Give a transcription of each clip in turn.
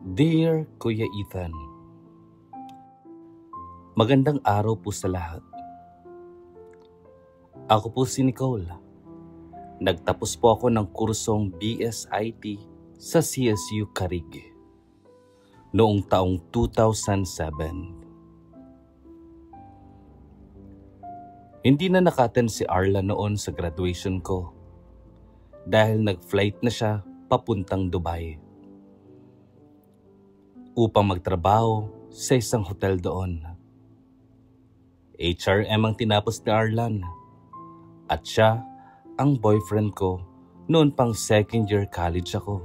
Dear Kuya Ethan, magandang araw po sa lahat. Ako po si Nicole. Nagtapos po ako ng kursong BSIT sa CSU Carig noong taong 2007. Hindi na naka-attend si Arla noon sa graduation ko dahil nag-flight na siya papuntang Dubai upang magtrabaho sa isang hotel doon. HRM ang tinapos ni Arlan at siya ang boyfriend ko noon pang second year college ako.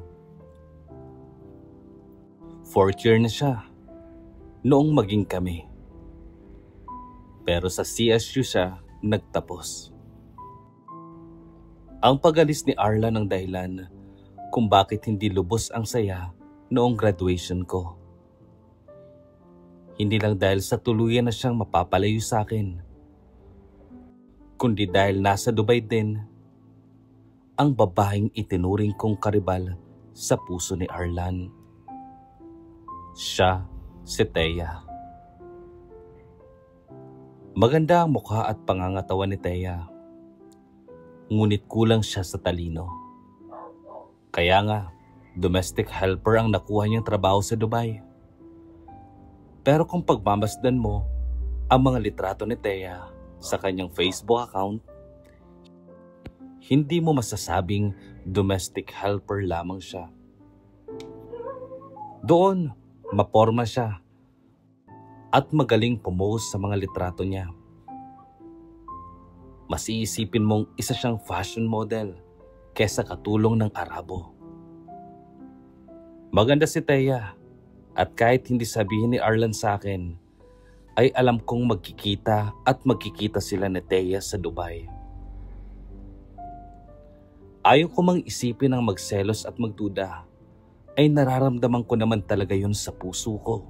Fourth year na siya noong maging kami. Pero sa CSU siya nagtapos. Ang pag-alis ni Arlan ang dahilan kung bakit hindi lubos ang saya noong graduation ko. Hindi lang dahil sa tuluyan na siyang mapapalayo sa akin, kundi dahil nasa Dubai din ang babaeng itinuring kong karibal sa puso ni Arlan. Siya si Thea. Maganda ang mukha at pangangatawan ni Thea, ngunit kulang siya sa talino. Kaya nga, domestic helper ang nakuha niyang trabaho sa Dubai. Pero kung pagmamasdan mo ang mga litrato ni Thea sa kanyang Facebook account, hindi mo masasabing domestic helper lamang siya. Doon, maporma siya at magaling pumose sa mga litrato niya. Mas iisipin mong isa siyang fashion model kesa katulong ng Arabo. Maganda si Thea. At kahit hindi sabihin ni Arlan sa akin, ay alam kong magkikita sila ni Thea sa Dubai. Ayaw ko mang isipin ang magselos at magduda, ay nararamdaman ko naman talaga yun sa puso ko.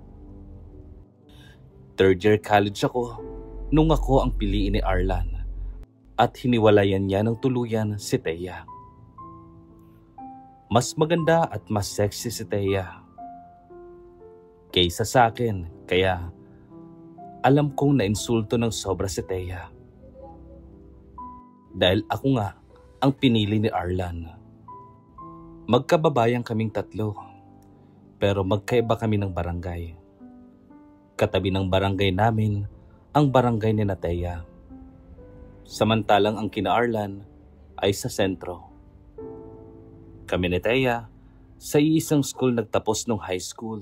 Third year college ako nung ako ang piliin ni Arlan at hiniwalayan niya ng tuluyan si Thea. Mas maganda at mas sexy si Thea kaysa sa akin, kaya alam kong nainsulto ng sobra si Thea. Dahil ako nga ang pinili ni Arlan. Magkababayan kaming tatlo, pero magkaiba kami ng barangay. Katabi ng barangay namin ang barangay ni Thea. Samantalang ang kina Arlan ay sa sentro. Kami ni Thea sa iisang school nagtapos nung high school.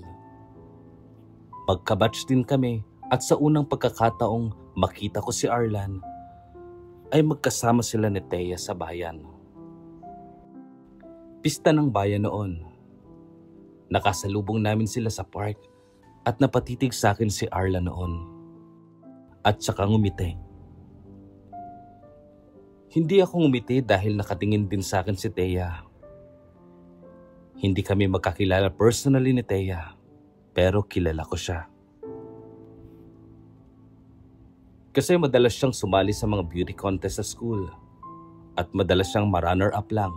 Magkabatch din kami at sa unang pagkakataong makita ko si Arlan ay magkasama sila ni Thea sa bayan. Pista ng bayan noon. Nakasalubong namin sila sa park at napatitig sa akin si Arlan noon. At saka ngumiti. Hindi ako ngumiti dahil nakatingin din sa akin si Thea. Hindi kami magkakilala personally ni Thea. Pero kilala ko siya. Kasi madalas siyang sumali sa mga beauty contest sa school at madalas siyang ma-runner-up lang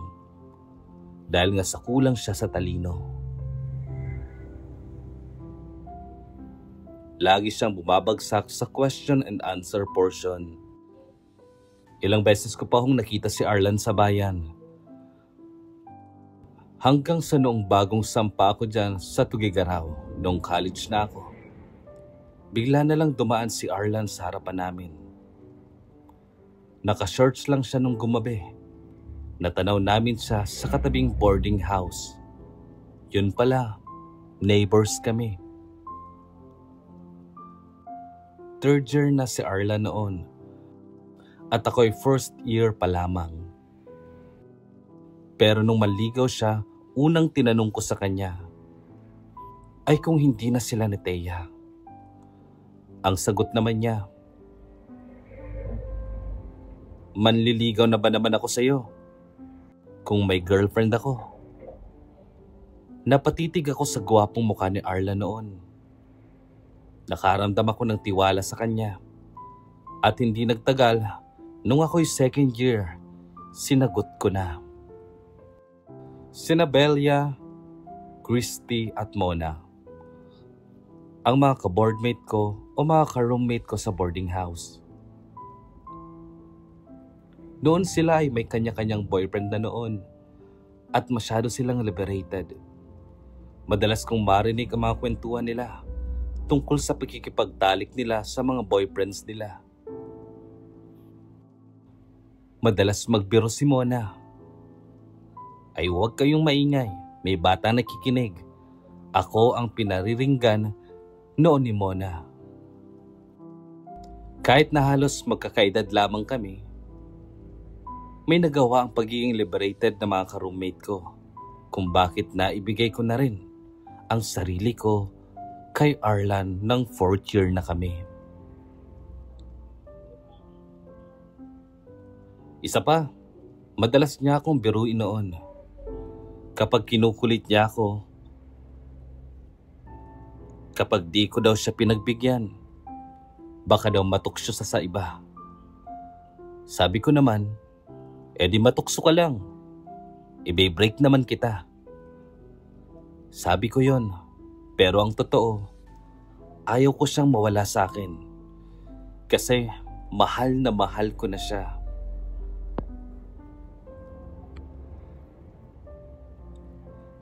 dahil nga sa kulang siya sa talino. Lagi siyang bumabagsak sa question and answer portion. Ilang beses ko pa hong nakita si Arlan sa bayan. Hanggang sa noong bagong sampa ako dyan sa Tugigaraw, noong college na ako. Bigla na lang dumaan si Arlan sa harapan namin. Naka-shorts lang siya nung gumabi. Natanaw namin siya sa katabing boarding house. Yun pala, neighbors kami. Third year na si Arlan noon. At ako'y first year pa lamang. Pero nung maligaw siya, unang tinanong ko sa kanya ay kung hindi na sila ni Thea. Ang sagot naman niya, manliligaw na ba naman ako sa'yo kung may girlfriend ako? Napatitig ako sa gwapong mukha ni Arlan noon. Nakaramdam ako ng tiwala sa kanya. At hindi nagtagal, nung ako'y second year, sinagot ko na. Sina Belia, Christy at Mona. Ang mga ka-boardmate ko o mga ka-roommate ko sa boarding house. Noon sila ay may kanya-kanyang boyfriend na noon at masyado silang liberated. Madalas kong marinig ang mga kwentuhan nila tungkol sa pakikipagtalik nila sa mga boyfriends nila. Madalas magbiro si Mona. Ay huwag kayong maingay, may bata nakikinig. Ako ang pinariringgan noon ni Mona. Kahit na halos magkakaedad lamang kami, may nagawa ang pagiging liberated na mga ka-roommate ko kung bakit naibigay ko na rin ang sarili ko kay Arlan ng 4th year na kami. Isa pa, madalas niya akong biruin noon. Kapag kinukulit niya ako, kapag di ko daw siya pinagbigyan, baka daw matukso sa iba. Sabi ko naman, di matukso ka lang. Ibe-break naman kita. Sabi ko yon, pero ang totoo, ayaw ko siyang mawala sa akin. Kasi mahal na mahal ko na siya.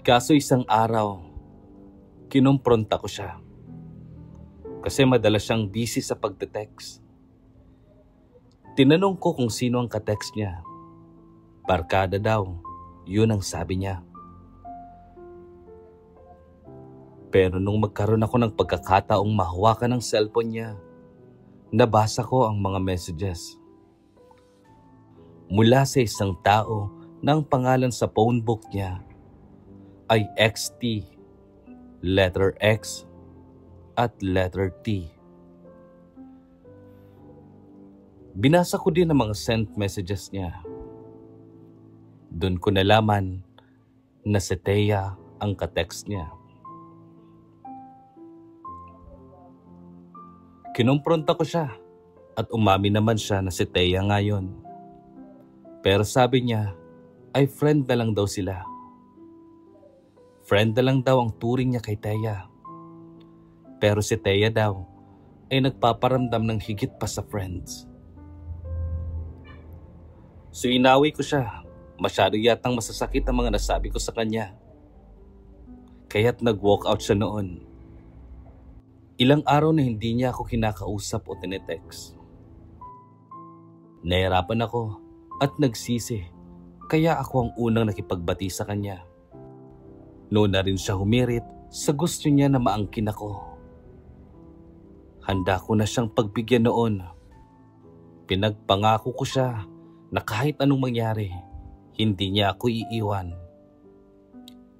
Kaso isang araw, kinumpronta ko siya. Kasi madalas siyang busy sa pagte-text. Tinanong ko kung sino ang ka-text niya. Barkada daw, yun ang sabi niya. Pero nung magkaroon ako ng pagkakataong mahawakan ng cellphone niya, nabasa ko ang mga messages. Mula sa isang tao na ang pangalan sa phone book niya ay XT, letter X at letter T. Binasa ko din ang mga sent messages niya. Doon ko nalaman na si Thea ang ka-text niya. Kinumpronta ko siya at umamin naman siya na si Thea ngayon. Pero sabi niya ay friend na lang daw sila. Friend na lang daw ang turing niya kay Thea. Pero si Thea daw ay nagpaparamdam ng higit pa sa friends. So inawi ko siya. Masyado yatang masasakit ang mga nasabi ko sa kanya. Kaya't nag-walk out siya noon. Ilang araw na hindi niya ako kinakausap o tinetext. Nahirapan ako at nagsisi. Kaya ako ang unang nakipagbati sa kanya. Noon na rin siya humirit sa gusto niya na maangkin ako. Handa ko na siyang pagbigyan noon. Pinagpangako ko siya na kahit anong mangyari, hindi niya ako iiwan.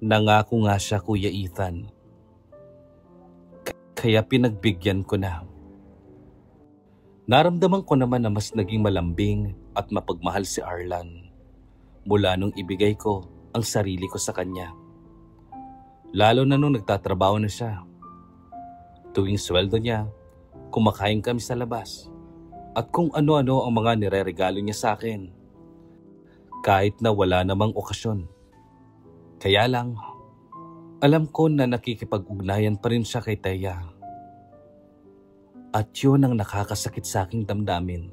Nangako nga siya, Kuya Ethan. Kaya pinagbigyan ko na. Naramdaman ko naman na mas naging malambing at mapagmahal si Arlan mula nung ibigay ko ang sarili ko sa kanya. Lalo na nung nagtatrabaho na siya. Tuwing sweldo niya, kumakain kami sa labas at kung ano-ano ang mga nireregalo niya sa akin. Kahit na wala namang okasyon. Kaya lang, alam ko na nakikipag-ugnayan pa rin siya kay Thea. At yun ang nakakasakit sa aking damdamin.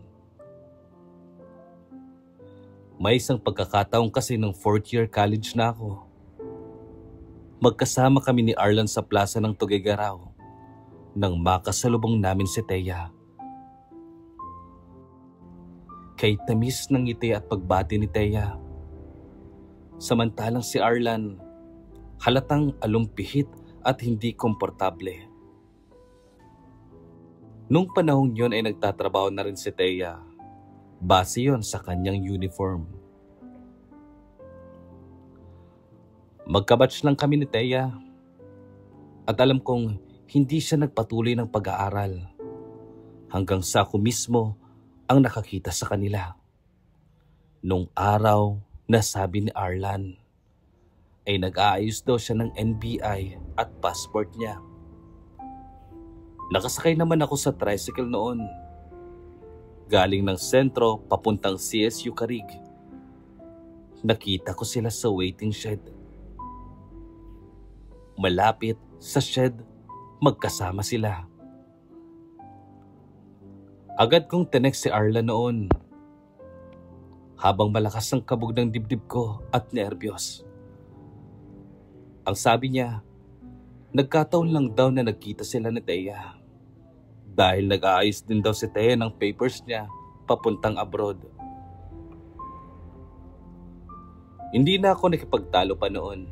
May isang pagkakataon kasi ng 4th year college na ako. Magkasama kami ni Arlan sa plaza ng Tuguegarao nang makasalubong namin si Thea. Kay tamis ng ngiti at pagbati ni Thea. Samantalang si Arlan, halatang alumpihit at hindi komportable. Nung panahong yun ay nagtatrabaho na rin si Thea. Base yon sa kanyang uniform. Magkabatch lang kami ni Thea. At alam kong hindi siya nagpatuloy ng pag-aaral. Hanggang sa ako mismo ang nakakita sa kanila. Nung araw na sabi ni Arlan ay nag-aayos daw siya ng NBI at passport niya. Nakasakay naman ako sa tricycle noon. Galing ng sentro papuntang CSU Carig. Nakita ko sila sa waiting shed. Malapit sa shed, magkasama sila. Agad kong tinext si Arlan noon habang malakas ang kabog ng dibdib ko at nerbiyos. Ang sabi niya, nagkataon lang daw na nagkita sila ni Thea dahil nag-aayos din daw si Thea ng papers niya papuntang abroad. Hindi na ako nakipagtalo pa noon,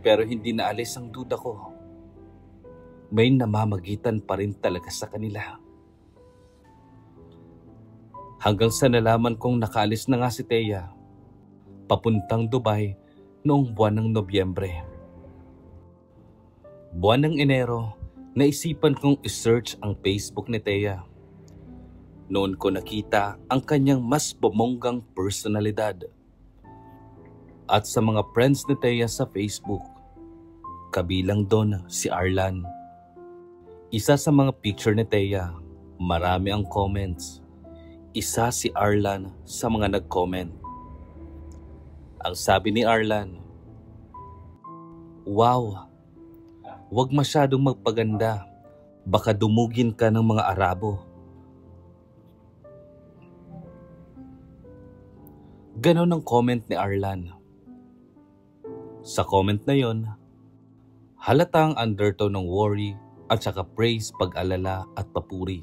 pero hindi naalis ang duda ko. May namamagitan pa rin talaga sa kanila. Hanggang sa nalaman kong nakaalis na nga si Thea papuntang Dubai noong buwan ng Nobyembre. Buwan ng Enero, naisipan kong isearch ang Facebook ni Thea. Noon ko nakita ang kanyang mas bumonggang personalidad. At sa mga friends ni Thea sa Facebook, kabilang doon si Arlan. Isa sa mga picture ni Thea, marami ang comments. Isa si Arlan sa mga nag-comment. Ang sabi ni Arlan, "Wow, wag masyadong magpaganda. Baka dumugin ka ng mga Arabo." Ganon ang comment ni Arlan. Sa comment na yon, halatang undertone ng worry at saka praise, pag-alala at papuri.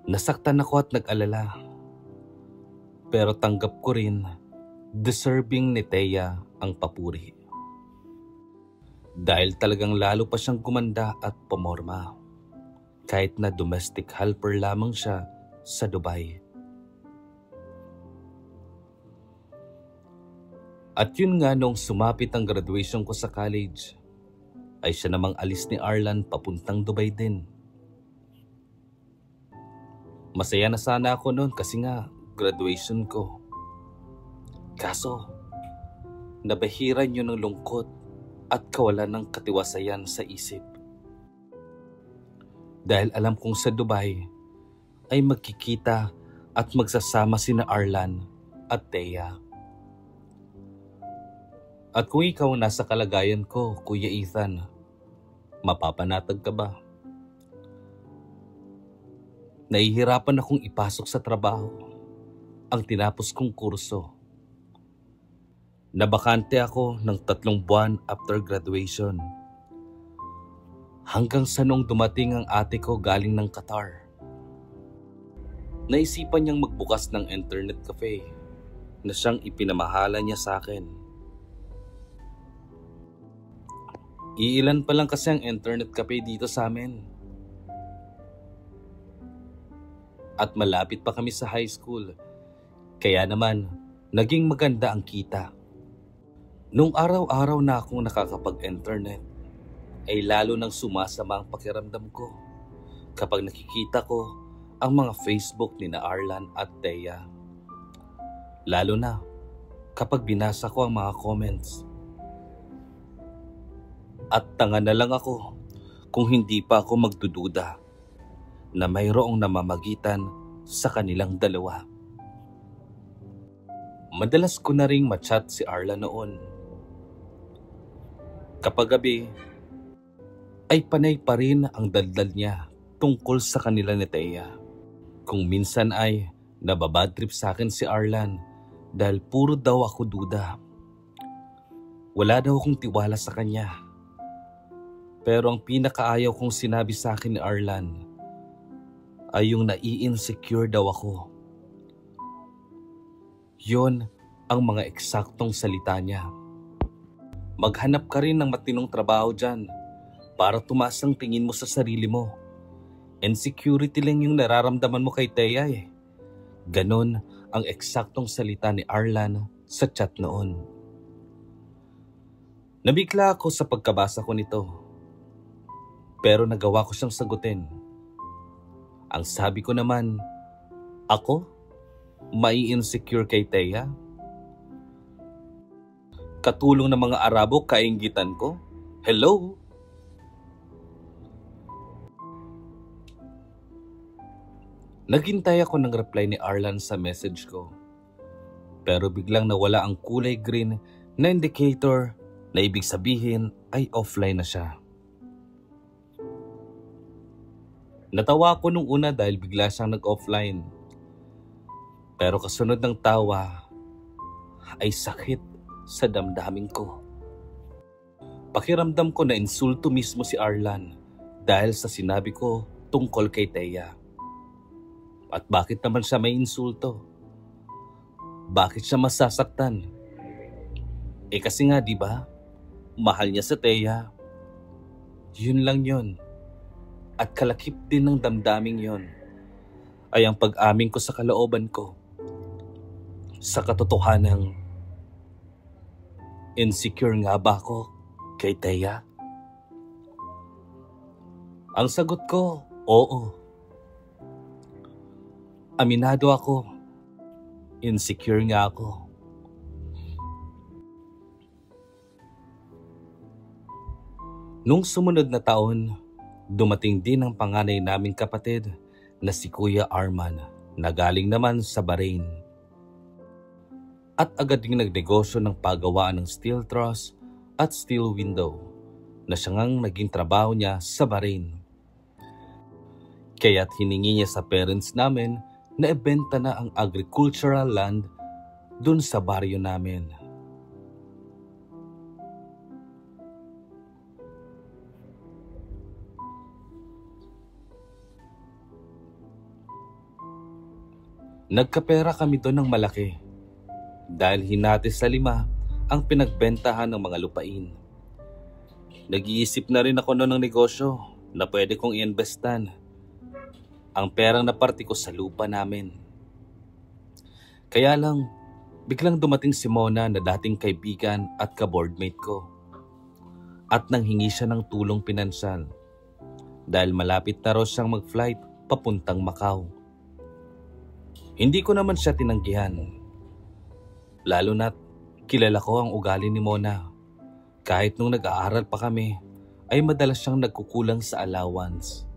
Nasaktan ako at nag-alala. Pero tanggap ko rin, deserving ni Thea ang papuri. Dahil talagang lalo pa siyang gumanda at pumorma. Kahit na domestic helper lamang siya sa Dubai. At yun nga, nung sumapit ang graduation ko sa college, ay siya namang alis ni Arlan papuntang Dubai din. Masaya na sana ako noon kasi nga graduation ko. Kaso, nabahiran yun ng lungkot at kawalan ng katiwasayan sa isip. Dahil alam kong sa Dubai ay magkikita at magsasama sina Arlan at Thea. At kung ikaw nasa kalagayan ko, Kuya Ethan, mapapanatag ka ba? Nahihirapan akong ipasok sa trabaho ang tinapos kong kurso. Nabakante ako ng 3 buwan after graduation. Hanggang sa nung dumating ang ate ko galing ng Qatar. Naisipan niyang magbukas ng internet cafe na siyang ipinamahala niya sa akin. Iilan pa lang kasi ang internet cafe dito sa amin. At malapit pa kami sa high school. Kaya naman, naging maganda ang kita. Nung araw-araw na akong nakakapag-internet, ay lalo nang sumasama ang pakiramdam ko kapag nakikita ko ang mga Facebook ni na Arlan at Thea. Lalo na kapag binasa ko ang mga comments. At tanga na lang ako kung hindi pa ako magdududa na mayroong namamagitan sa kanilang dalawa. Madalas ko na ring machat si Arla noon. Kapag gabi, ay panay pa rin ang daldal niya tungkol sa kanila ni Thea. Kung minsan ay nababadtrip sa akin si Arlan dahil puro daw ako duda. Wala daw akong tiwala sa kanya. Pero ang pinakaayaw kong sinabi sa akin ni Arlan ay yung nai-insecure daw ako. Yon ang mga eksaktong salita niya. Maghanap ka rin ng matinong trabaho dyan para tumaas ang tingin mo sa sarili mo. Insecurity lang yung nararamdaman mo kay Thea eh. Ganon ang eksaktong salita ni Arlan sa chat noon. Nabigla ako sa pagkabasa ko nito. Pero nagawa ko siyang sagutin. Ang sabi ko naman, ako? Mai-insecure kay Thea? Katulong ng mga Arabo kainggitan ko? Hello? Naghintay ako ng reply ni Arlan sa message ko. Pero biglang nawala ang kulay green na indicator na ibig sabihin ay offline na siya. Natawa ako nung una dahil bigla siyang nag-offline. Pero kasunod ng tawa ay sakit sa damdamin ko. Pakiramdam ko na insulto mismo si Arlan dahil sa sinabi ko tungkol kay Thea. At bakit naman siya may insulto? Bakit siya masasaktan? Kasi nga 'di ba? Mahal niya sa Thea. Yun lang yun. At kalakip din ng damdaming yun ay ang pag-amin ko sa kalooban ko sa katotohanang insecure nga ba ako kay Thea? Ang sagot ko, oo. Aminado ako. Insecure nga ako. Nung sumunod na taon, dumating din ang panganay naming kapatid na si Kuya Arman na galing naman sa Bahrain. At agad ding nagnegosyo ng paggawaan ng steel truss at steel window na siya ngang naging trabaho niya sa Bahrain. Kaya't hiningi niya sa parents namin na ibenta na ang agricultural land dun sa baryo namin. Nagkapera kami doon ng malaki dahil hinati sa 5 ang pinagbentahan ng mga lupain. Nag-iisip na rin ako noon ng negosyo na pwede kong i-investan ang perang naparte ko sa lupa namin. Kaya lang, biglang dumating si Mona na dating kaibigan at ka-boardmate ko at nanghingi siya ng tulong pinansyal dahil malapit na raw siyang mag-flight papuntang Macau. Hindi ko naman siya tinanggihan. Lalo na't kilala ko ang ugali ni Mona. Kahit nung nag-aaral pa kami, ay madalas siyang nagkukulang sa allowance.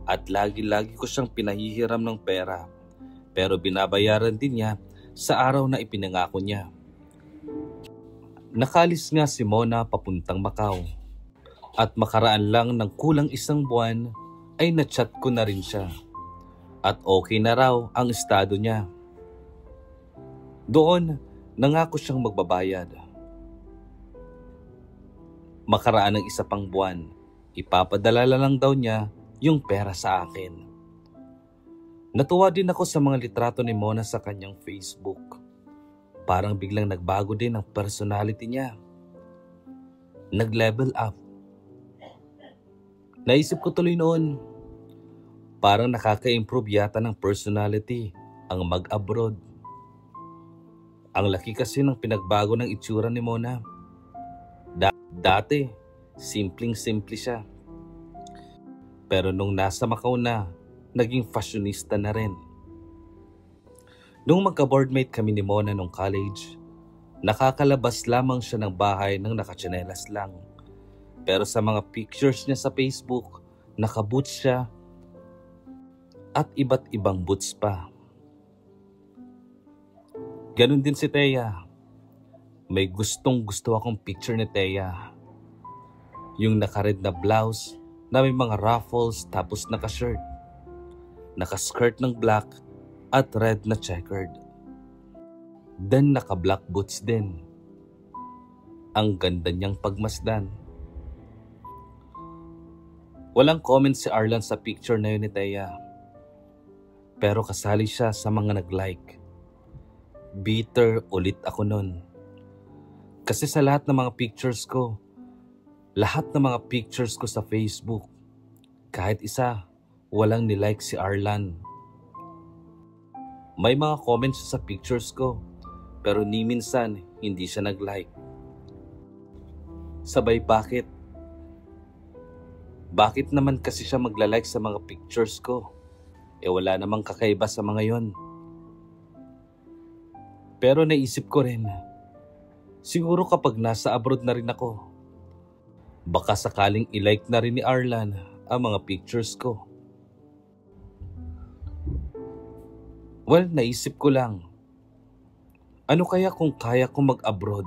At lagi-lagi ko siyang pinahihiram ng pera. Pero binabayaran din niya sa araw na ipinangako niya. Nakalis nga si Mona papuntang Macau. At makaraan lang ng kulang 1 buwan ay na-chat ko na rin siya. At okay na raw ang estado niya. Doon, nangako siyang magbabayad. Makaraan ng 1 pang buwan, ipapadala lang daw niya yung pera sa akin. Natuwa din ako sa mga litrato ni Mona sa kanyang Facebook. Parang biglang nagbago din ang personality niya. Nag-level up. Naisip ko tuloy noon, parang nakaka-improve yata ng personality ang mag-abroad. Ang laki kasi ng pinagbago ng itsura ni Mona. Dati, simpleng-simple siya. Pero nung nasa Macau na, naging fashionista na rin. Nung magka-boardmate kami ni Mona nung college, nakakalabas lamang siya ng bahay nang nakatsinelas lang. Pero sa mga pictures niya sa Facebook, nakaboots siya at iba't ibang boots pa. Ganon din si Thea. May gustong-gusto akong picture ni Thea. Yung naka-red na blouse na may mga ruffles tapos naka-shirt. Naka-skirt ng black at red na checkered. Then naka-black boots din. Ang ganda niyang pagmasdan. Walang comment si Arlan sa picture na yun ni Thea. Pero kasali siya sa mga nag-like. Bitter ulit ako nun. Kasi sa lahat ng mga pictures ko, sa Facebook, kahit isa, walang nilike si Arlan. May mga comments sa pictures ko, pero ni minsan hindi siya nag-like. Sabay bakit? Bakit naman kasi siya magla-like sa mga pictures ko? Wala namang kakaiba sa mga yon. Pero naisip ko rin, siguro kapag nasa abroad na rin ako, baka sakaling i-like na rin ni Arlan ang mga pictures ko. Well, naisip ko lang, ano kaya kung kaya kong mag-abroad?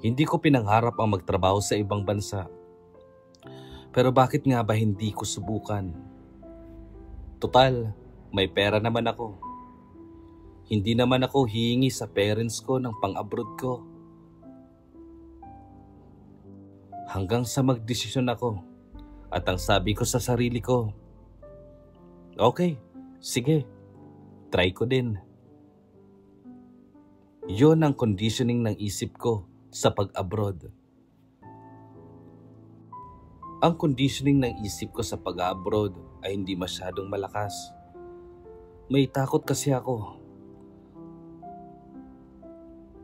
Hindi ko pinangarap ang magtrabaho sa ibang bansa. Pero bakit nga ba hindi ko subukan? Total, may pera naman ako. Hindi naman ako hihingi sa parents ko ng pang-abroad ko. Hanggang sa magdesisyon ako at ang sabi ko sa sarili ko, okay, sige, try ko din. Yun ang conditioning ng isip ko sa pag-abroad. Ang conditioning ng isip ko sa pag-abroad ay hindi masyadong malakas. May takot kasi ako.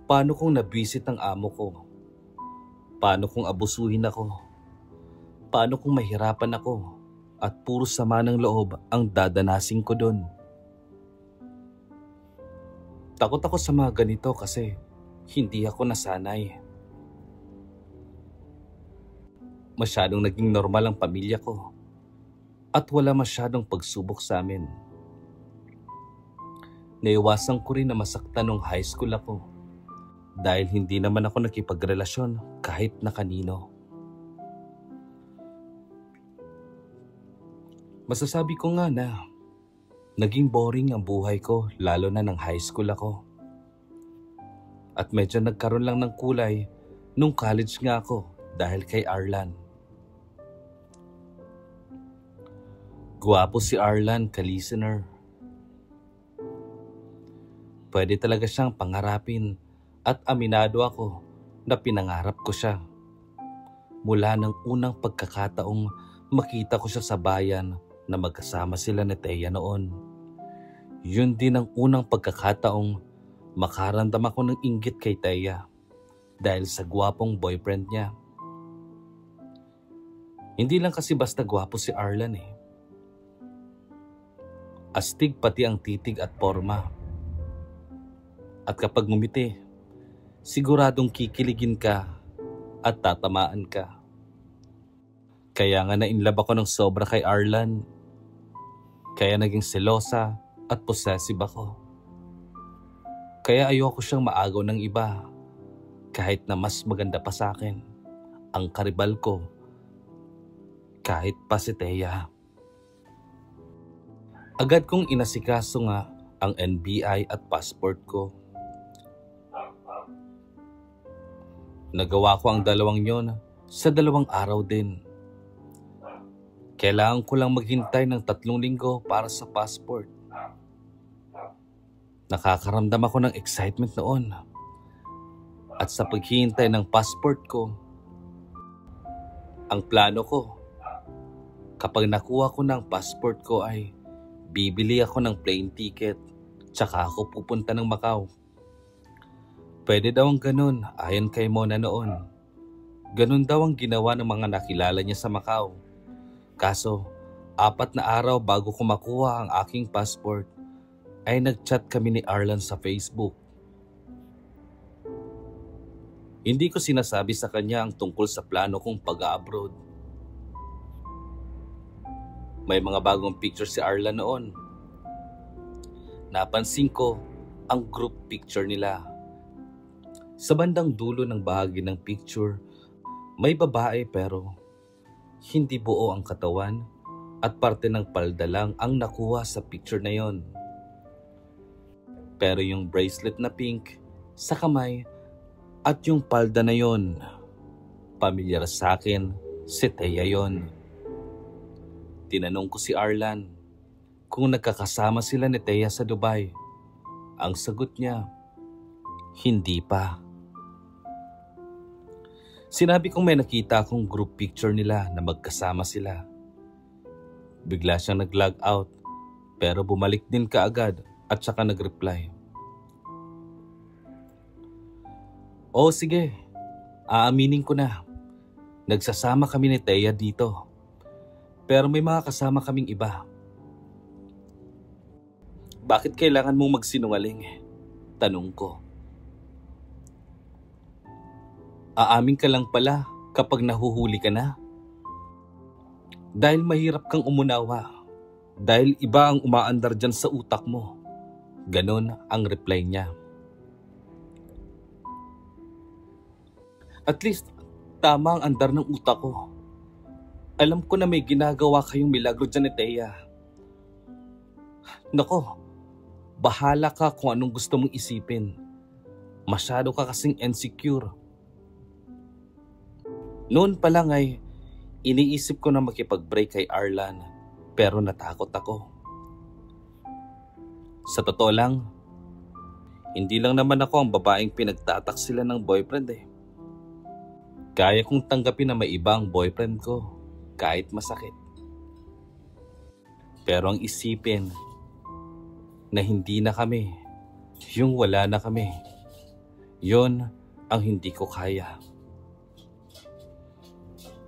Paano kung nabisit ang amo ko? Paano kung abusuhin ako? Paano kung mahirapan ako at puro sama ng loob ang dadanasin ko doon? Takot ako sa mga ganito kasi hindi ako nasanay. Masyadong naging normal ang pamilya ko at wala masyadong pagsubok sa amin. Naiwasan ko rin na masaktan nung high school ako dahil hindi naman ako nakipagrelasyon kahit na kanino. Masasabi ko nga na naging boring ang buhay ko lalo na ng high school ako. At medyo nagkaroon lang ng kulay nung college nga ako dahil kay Arlan. Gwapo si Arlan, ka-listener. Pwede talaga siyang pangarapin at aminado ako na pinangarap ko siya. Mula ng unang pagkakataong makita ko siya sa bayan na magkasama sila ni Thea noon. Yun din ang unang pagkakataong makaramdam ako ng inggit kay Thea dahil sa gwapong boyfriend niya. Hindi lang kasi basta gwapo si Arlan eh. Astig pati ang titig at porma. At kapag ngumiti, siguradong kikiligin ka at tatamaan ka. Kaya nga na-inlove ako ng sobra kay Arlan. Kaya naging selosa at possessive ako. Kaya ayoko siyang maagaw ng iba kahit na mas maganda pa sa akin ang karibal ko kahit pa si Thea. Agad kong inasikaso nga ang NBI at passport ko. Nagawa ko ang dalawang yon sa 2 araw din. Kailangan ko lang maghintay ng 3 linggo para sa passport. Nakakaramdam ako ng excitement noon. At sa paghihintay ng passport ko, ang plano ko, kapag nakuha ko ng passport ko ay bibili ako ng plane ticket tsaka ako pupunta ng Macau. Pwede daw ang ganun ayon kay Mona noon. Ganun daw ang ginawa ng mga nakilala niya sa Macau. Kaso, 4 na araw bago ko makuha ang aking passport, ay nag-chat kami ni Arlan sa Facebook. Hindi ko sinasabi sa kanya ang tungkol sa plano kong pag-abroad. May mga bagong picture si Arlan noon. Napansin ko ang group picture nila. Sa bandang dulo ng bahagi ng picture, may babae pero hindi buo ang katawan at parte ng palda lang ang nakuha sa picture na yon. Pero yung bracelet na pink sa kamay at yung palda na yon, pamilyar sa akin, si Thea yon. Tinanong ko si Arlan kung nagkakasama sila ni Thea sa Dubai. Ang sagot niya, hindi pa. Sinabi kong may nakita akong group picture nila na magkasama sila. Bigla siyang nag-log out pero bumalik din kaagad at saka nag-reply. Oh sige, aaminin ko na. Nagsasama kami ni Thea dito. Pero may mga kasama kaming iba. Bakit kailangan mong magsinungaling? Tanong ko. Aamin ka lang pala kapag nahuhuli ka na? Dahil mahirap kang umunawa. Dahil iba ang umaandar dyan sa utak mo. Ganon ang reply niya. At least, tama ang andar ng utak ko. Alam ko na may ginagawa kayong milagro dyan ni Thea. Nako, bahala ka kung anong gusto mong isipin. Masyado ka kasing insecure. Noon pa lang ay iniisip ko na makipag-break kay Arlan, pero natakot ako. Sa totoo lang, hindi lang naman ako ang babaeng pinagtataksilan ng boyfriend eh. Kaya kong tanggapin na may iba ang boyfriend ko kahit masakit. Pero ang isipin na hindi na kami, yung wala na kami, yon ang hindi ko kaya.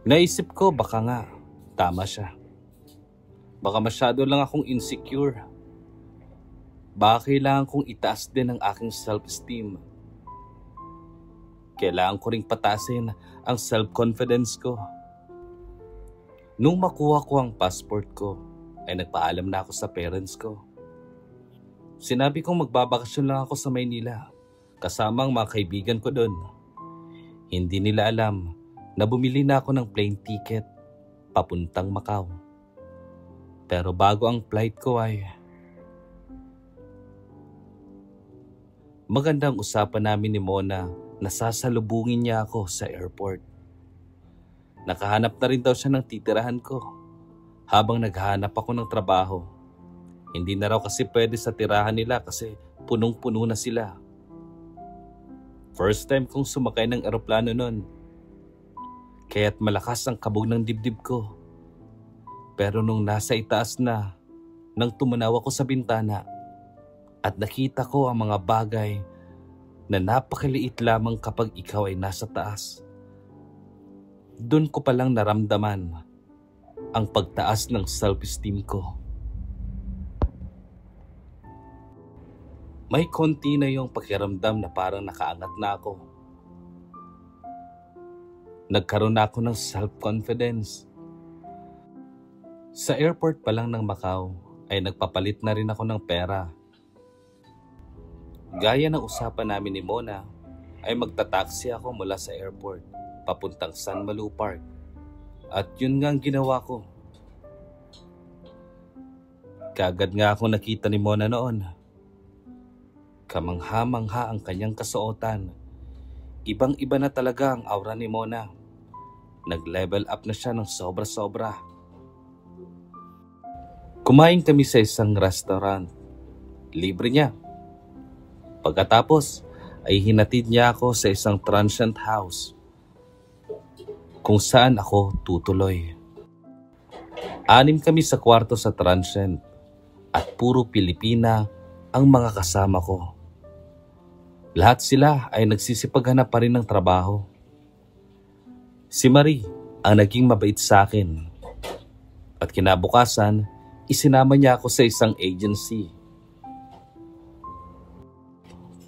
Naisip ko baka nga tama siya. Baka masyado lang akong insecure. Baka kailangan kong itaas din ang aking self-esteem. Kailangan ko ring patasin ang self-confidence ko. Nung makuha ko ang passport ko, ay nagpaalam na ako sa parents ko. Sinabi kong magbabakasyon lang ako sa Maynila, kasama ang mga kaibigan ko doon. Hindi nila alam na bumili na ako ng plane ticket papuntang Macau. Pero bago ang flight ko ay magandang usapan namin ni Mona na sasalubungin niya ako sa airport. Nakahanap na rin daw siya ng titirahan ko habang naghahanap ako ng trabaho. Hindi na raw kasi pwede sa tirahan nila kasi punong-puno na sila. First time kong sumakay ng eroplano nun. Kaya't malakas ang kabog ng dibdib ko. Pero nung nasa itaas na, nang tumanaw ako sa bintana at nakita ko ang mga bagay na napakaliit lamang kapag ikaw ay nasa taas. Doon ko palang naramdaman ang pagtaas ng self-esteem ko. May konti na yung pakiramdam na parang nakaangat na ako. Nagkaroon na ako ng self-confidence. Sa airport pa lang ng Macau ay nagpapalit na rin ako ng pera. Gaya ng usapan namin ni Mona ay magtataksi ako mula sa airport papuntang San Malu Park. At yun nga ang ginawa ko. Kaagad nga ako nakita ni Mona noon. Kamangha-mangha ang kanyang kasuotan. Ibang-iba na talaga ang aura ni Mona. Nag-level up na siya ng sobra-sobra. Kumain kami sa isang restaurant. Libre niya. Pagkatapos ay hinatid niya ako sa isang transient house kung saan ako tutuloy. 6 kami sa kwarto sa transient at puro Pilipina ang mga kasama ko. Lahat sila ay nagsisipaghanap pa rin ng trabaho. Si Marie ang naging mabait sa akin at kinabukasan isinama niya ako sa isang agency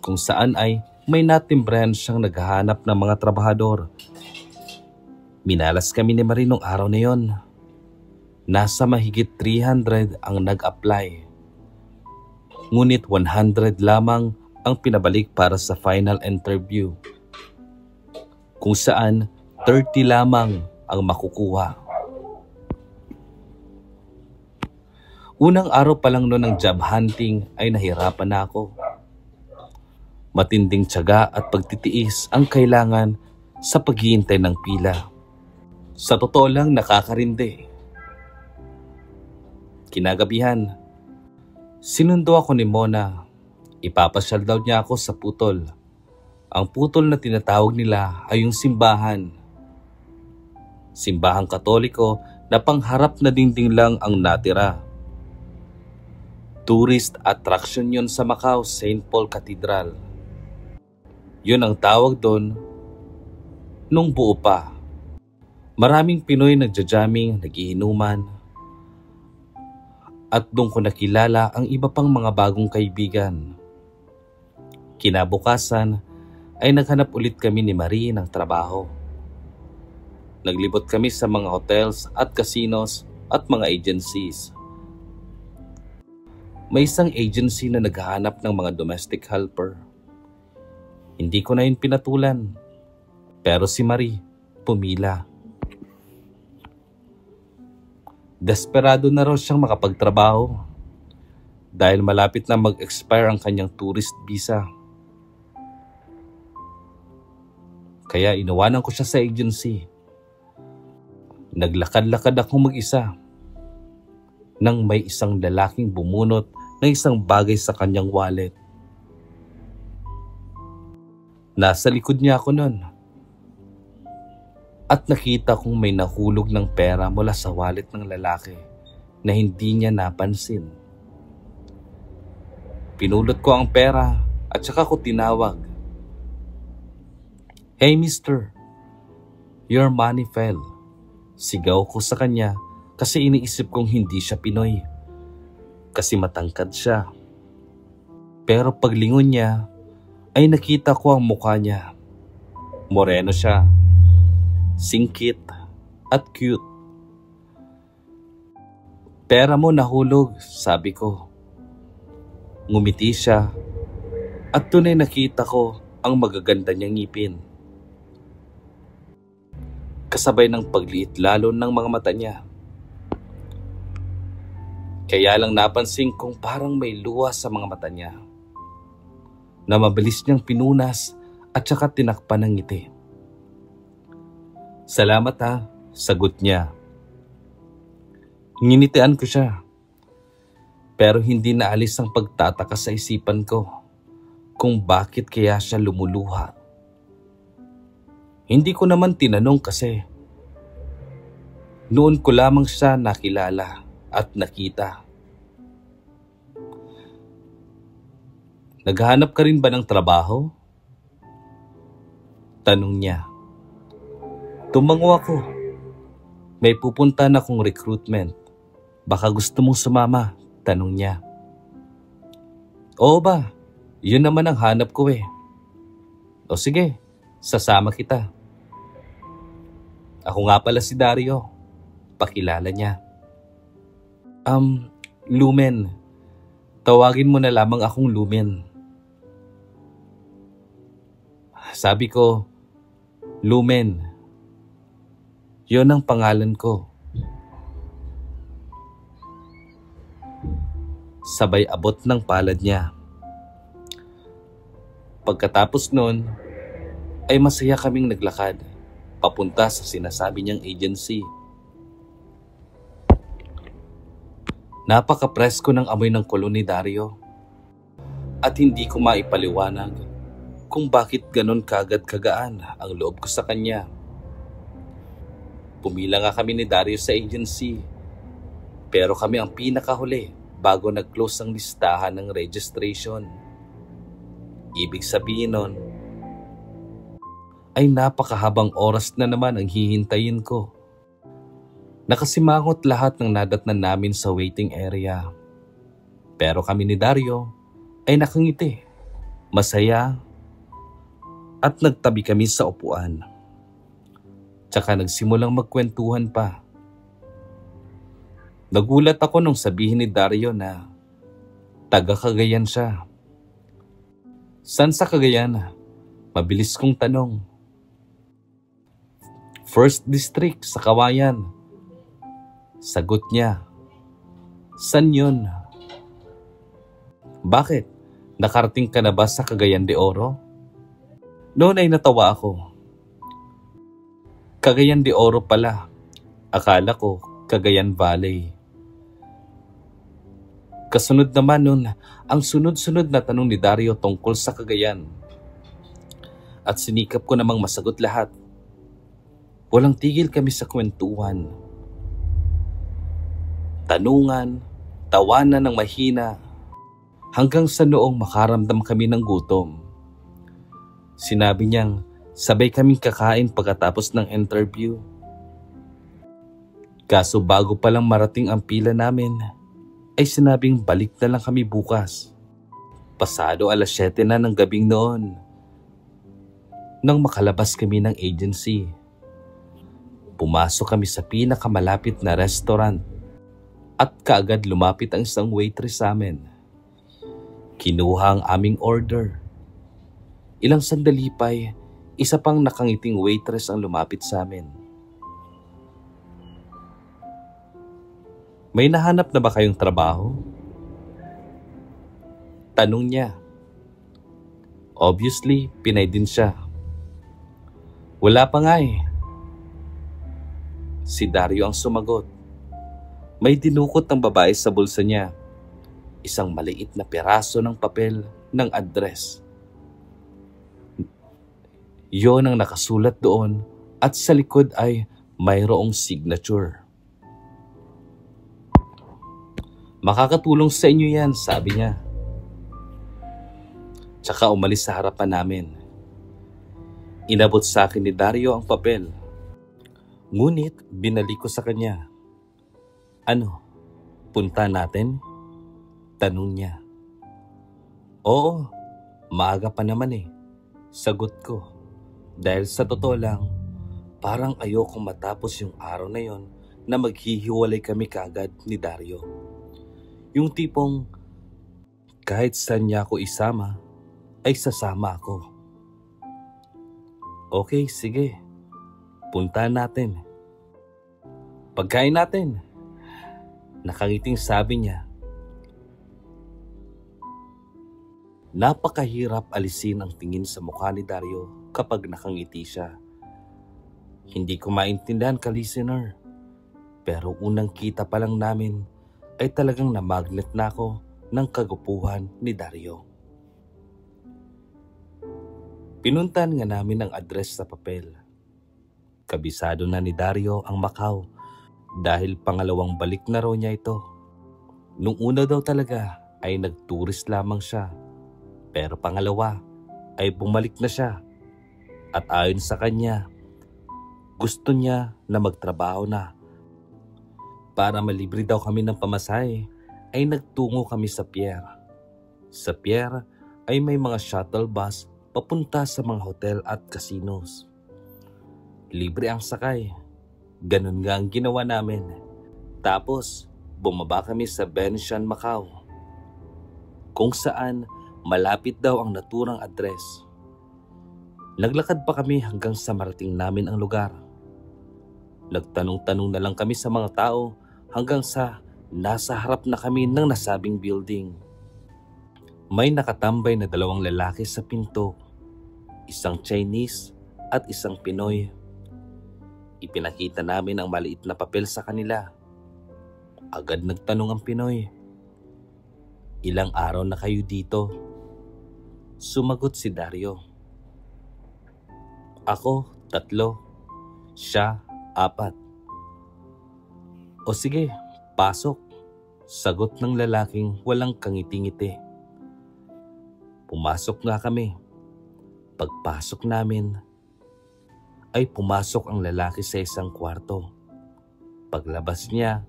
kung saan ay may natimbrahan siyang naghahanap ng mga trabahador. Minalas kami ni Marie nung araw na yon. Nasa mahigit 300 ang nag-apply. Ngunit 100 lamang ang pinabalik para sa final interview, kung saan 30 lamang ang makukuha. Unang araw pa lang noon ng job hunting ay nahirapan na ako. Matinding tiyaga at pagtitiis ang kailangan sa paghihintay ng pila. Sa totoo lang nakakarindi. Kinagabihan, sinundo ako ni Mona. Ipapasyal daw niya ako sa putol. Ang putol na tinatawag nila ay yung simbahan. Simbahang Katoliko na pangharap na dingding lang ang natira. Tourist attraction yun sa Macau, St. Paul Cathedral. Yun ang tawag doon nung buo pa. Maraming Pinoy nagja-jamming, nagiinuman. At doon ko nakilala ang iba pang mga bagong kaibigan. Kinabukasan ay naghanap ulit kami ni Marie ng trabaho. Naglibot kami sa mga hotels at casinos at mga agencies. May isang agency na naghahanap ng mga domestic helper. Hindi ko na yun pinatulan. Pero si Marie, pumila. Desperado na raw siyang makapagtrabaho dahil malapit na mag-expire ang kanyang tourist visa. Kaya inawanan ko siya sa agency. Naglakad-lakad akong mag-isa nang may isang lalaking bumunot ng isang bagay sa kanyang wallet. Nasa likod niya ako nun at nakita kong may nahulog ng pera mula sa wallet ng lalaki na hindi niya napansin. Pinulot ko ang pera at saka ko tinawag. "Hey mister, your money fell." Sigaw ko sa kanya kasi iniisip kong hindi siya Pinoy. Kasi matangkad siya. Pero paglingon niya ay nakita ko ang mukha niya. Moreno siya, singkit at cute. "Pera mo nahulog," sabi ko. Ngumiti siya at tunay nakita ko ang magaganda niyang ngipin. Kasabay ng pagliit lalo ng mga mata niya. Kaya lang napansin kong parang may luha sa mga mata niya na mabilis niyang pinunas at saka tinakpan ng ngiti. "Salamat ha," sagot niya. Nginitian ko siya. Pero hindi naalis ang pagtataka sa isipan ko kung bakit kaya siya lumuluha. Hindi ko naman tinanong kasi noon ko lamang siya nakilala at nakita. "Naghahanap ka rin ba ng trabaho?" Tanong niya. Tumango ako. "May pupunta na akong recruitment. Baka gusto mong sumama?" Tanong niya. "Oo ba? Yun naman ang hanap ko eh." "O sige, sasama kita." "Ako nga pala si Dario." Pakilala niya. Lumen. Tawagin mo na lamang akong Lumen." Sabi ko, "Lumen. Yun ang pangalan ko." Sabay abot ng palad niya. Pagkatapos nun, ay masaya kaming naglakad papunta sa sinasabi niyang agency. Napaka-presko ng amoy ng kolon ni Dario at hindi ko maipaliwanag kung bakit ganon kagad kagaan ang loob ko sa kanya. Pumila nga kami ni Dario sa agency pero kami ang pinakahuli bago nag-close ang listahan ng registration. Ibig sabihin nun ay napakahabang oras na naman ang hihintayin ko. Nakasimangot lahat ng nadatnan namin sa waiting area. Pero kami ni Dario ay nakangiti, masaya, at nagtabi kami sa upuan. Tsaka nagsimulang magkwentuhan pa. Nagulat ako nung sabihin ni Dario na taga Cagayan siya. "San sa Cagayan?" Mabilis kong tanong. "First District sa Kawayan." Sagot niya. "San yun?" "Bakit? Nakarating ka na ba sa Cagayan de Oro?" Noon ay natawa ako. Cagayan de Oro pala. Akala ko Cagayan Valley. Kasunod naman nun ang sunod-sunod na tanong ni Dario tungkol sa Cagayan. At sinikap ko namang masagot lahat. Walang tigil kami sa kwentuhan. Tanungan, tawanan ng mahina, hanggang sa noong makaramdam kami ng gutom. Sinabi niyang sabay kaming kakain pagkatapos ng interview. Kaso bago palang marating ang pila namin, ay sinabing balik na lang kami bukas. Pasado 7:00 na ng gabing noon. Nang makalabas kami ng agency, pumasok kami sa pinakamalapit na restaurant at kaagad lumapit ang isang waitress sa amin. Kinuha ang aming order. Ilang sandali pa'y Isa pang nakangiting waitress ang lumapit sa amin. May nahanap na ba kayong trabaho? Tanong niya. Obviously, Pinay din siya. Wala pa nga eh. Si Dario ang sumagot. May dinukot ng babae sa bulsa niya. Isang maliit na piraso ng papel ng address. Yon ang nakasulat doon at sa likod ay mayroong signature. Makakatulong sa inyo yan, sabi niya. Tsaka umalis sa harapan namin. Inabot sa akin ni Dario ang papel. Ngunit binalik ko sa kanya. Ano, punta natin? Tanong niya. Oo, maaga pa naman eh. Sagot ko. Dahil sa totoo lang, parang ayokong matapos yung araw na yon na maghihiwalay kami kaagad ni Dario. Yung tipong kahit saan niya ako isama, ay sasama ako. Okay, sige. Puntahan natin. Pagkain natin. Nakangiting sabi niya. Napakahirap alisin ang tingin sa mukha ni Dario kapag nakangiti siya. Hindi ko maintindihan ka-listener. Pero unang kita pa lang namin ay talagang namagnet na ako ng kagupuhan ni Dario. Pinuntahan nga namin ang address sa papel. Kabisado na ni Dario ang Macau dahil pangalawang balik na raw niya ito. Nung una daw talaga ay nagturist lamang siya. Pero pangalawa ay bumalik na siya. At ayon sa kanya, gusto niya na magtrabaho na. Para malibre daw kami ng pamasahe ay nagtungo kami sa pier. Sa pier ay may mga shuttle bus papunta sa mga hotel at casinos. Libre ang sakay. Ganun nga ang ginawa namin. Tapos bumaba kami sa Venetian Macau, kung saan malapit daw ang naturang address. Naglakad pa kami hanggang sa marating namin ang lugar. Nagtanong-tanong na lang kami sa mga tao hanggang sa nasa harap na kami ng nasabing building. May nakatambay na dalawang lalaki sa pinto, isang Chinese at isang Pinoy. Ipinakita namin ang maliit na papel sa kanila. Agad nagtanong ang Pinoy, "Ilang araw na kayo dito?" Sumagot si Dario. Ako, 3. Siya, 4. O sige, pasok. Sagot ng lalaking walang kangiti-ngiti. Pumasok nga kami. Pagpasok namin, ay pumasok ang lalaki sa isang kwarto. Paglabas niya,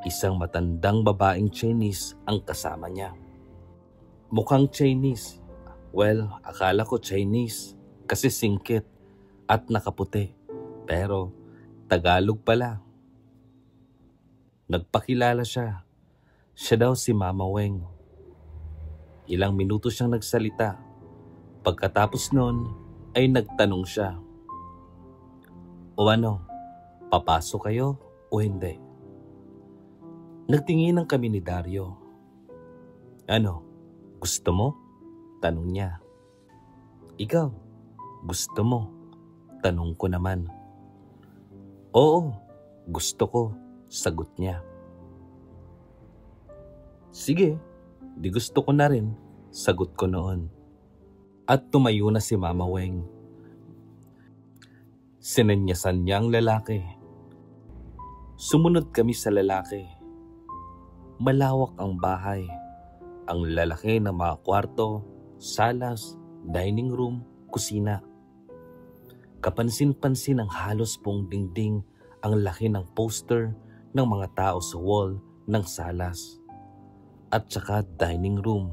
isang matandang babaeng Chinese ang kasama niya. Mukhang Chinese. Well, akala ko Chinese kasi singkit at nakaputi. Pero Tagalog pala. Nagpakilala siya. Siya daw si Mama Weng. Ilang minuto siyang nagsalita. Pagkatapos nun ay nagtanong siya. O ano, papasok kayo o hindi? Nagtinginan kami ni Dario. Ano, gusto mo? Tanong niya. Ikaw, gusto mo? Tanong ko naman. Oo, gusto ko, sagot niya. Sige, di gusto ko na rin, sagot ko noon. At tumayo na si Mama Weng. Sinanyasan niya ang lalaki. Sumunod kami sa lalaki. Malawak ang bahay. Ang lalaki ng mga kwarto, salas, dining room, kusina. Kapansin-pansin ang halos buong dingding ang laki ng poster ng mga tao sa wall ng salas at saka dining room.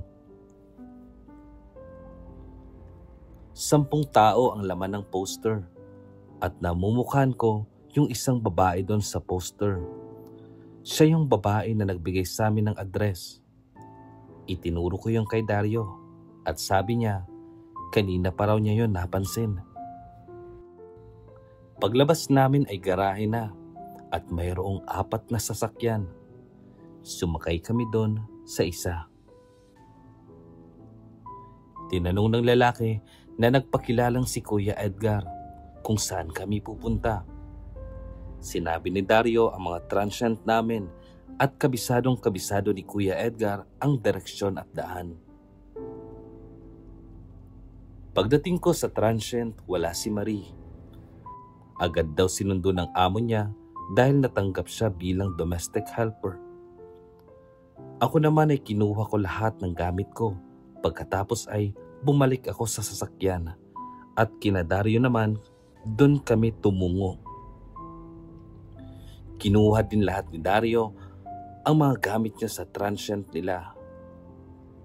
10 tao ang laman ng poster at namumukhaan ko yung isang babae doon sa poster. Siya yung babae na nagbigay sa amin ng address. Itinuro ko yung kay Dario at sabi niya, kanina pa raw niya yun napansin. Paglabas namin ay garahe na at mayroong 4 na sasakyan. Sumakay kami doon sa isa. Tinanong ng lalaki na nagpakilalang si Kuya Edgar kung saan kami pupunta. Sinabi ni Dario ang mga transient namin at kabisadong-kabisado ni Kuya Edgar ang direksyon at daan. Pagdating ko sa transient, wala si Marie. Agad daw sinundo ng amo niya dahil natanggap siya bilang domestic helper. Ako naman ay kinuha ko lahat ng gamit ko. Pagkatapos ay bumalik ako sa sasakyan at kina Dario naman doon kami tumungo. Kinuha din lahat ni Dario ang mga gamit niya sa transient nila.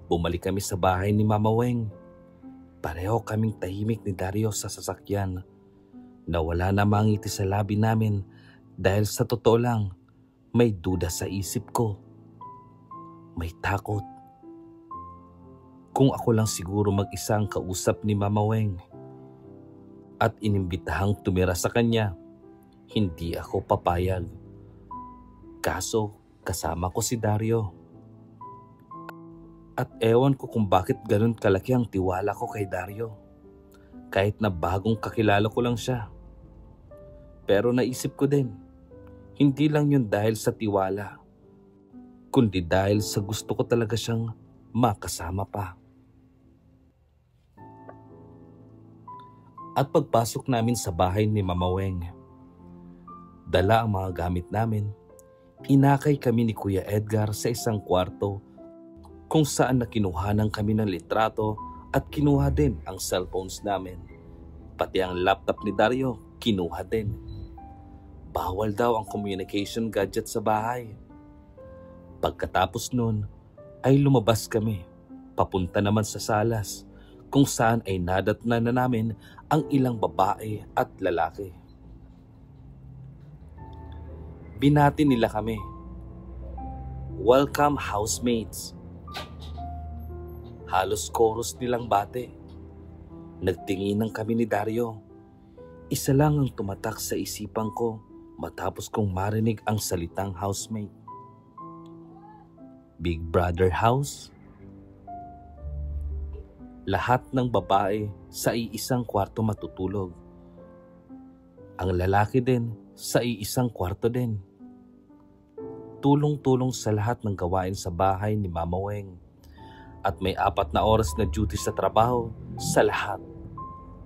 Bumalik kami sa bahay ni Mama Weng. Pareho kaming tahimik ni Dario sa sasakyan. Nawala na mangiti sa labi namin dahil sa totoo lang, may duda sa isip ko. May takot. Kung ako lang siguro mag-isa ang kausap ni Mama Weng at inimbitahang tumira sa kanya, hindi ako papayag. Kaso kasama ko si Dario. At ewan ko kung bakit ganun kalaki ang tiwala ko kay Dario. Kahit na bagong kakilala ko lang siya. Pero naisip ko din, hindi lang yun dahil sa tiwala, kundi dahil sa gusto ko talaga siyang makasama pa. At pagpasok namin sa bahay ni Mama Weng, dala ang mga gamit namin, inakay kami ni Kuya Edgar sa isang kwarto kung saan nakinuhanan kami ng litrato at kinuha din ang cellphones namin. Pati ang laptop ni Dario, kinuha din. Bawal daw ang communication gadget sa bahay. Pagkatapos nun, ay lumabas kami, papunta naman sa salas, kung saan ay nadatnan na namin ang ilang babae at lalaki. Binati nila kami. Welcome housemates. Halos chorus nilang bate. Nagtinginan kami ni Dario. Isa lang ang tumatak sa isipan ko matapos kong marinig ang salitang housemate. Big Brother house? Lahat ng babae sa iisang kwarto matutulog. Ang lalaki din sa iisang kwarto din. Tulong-tulong sa lahat ng gawain sa bahay ni Mama Weng. At may 4 na oras na duty sa trabaho sa lahat.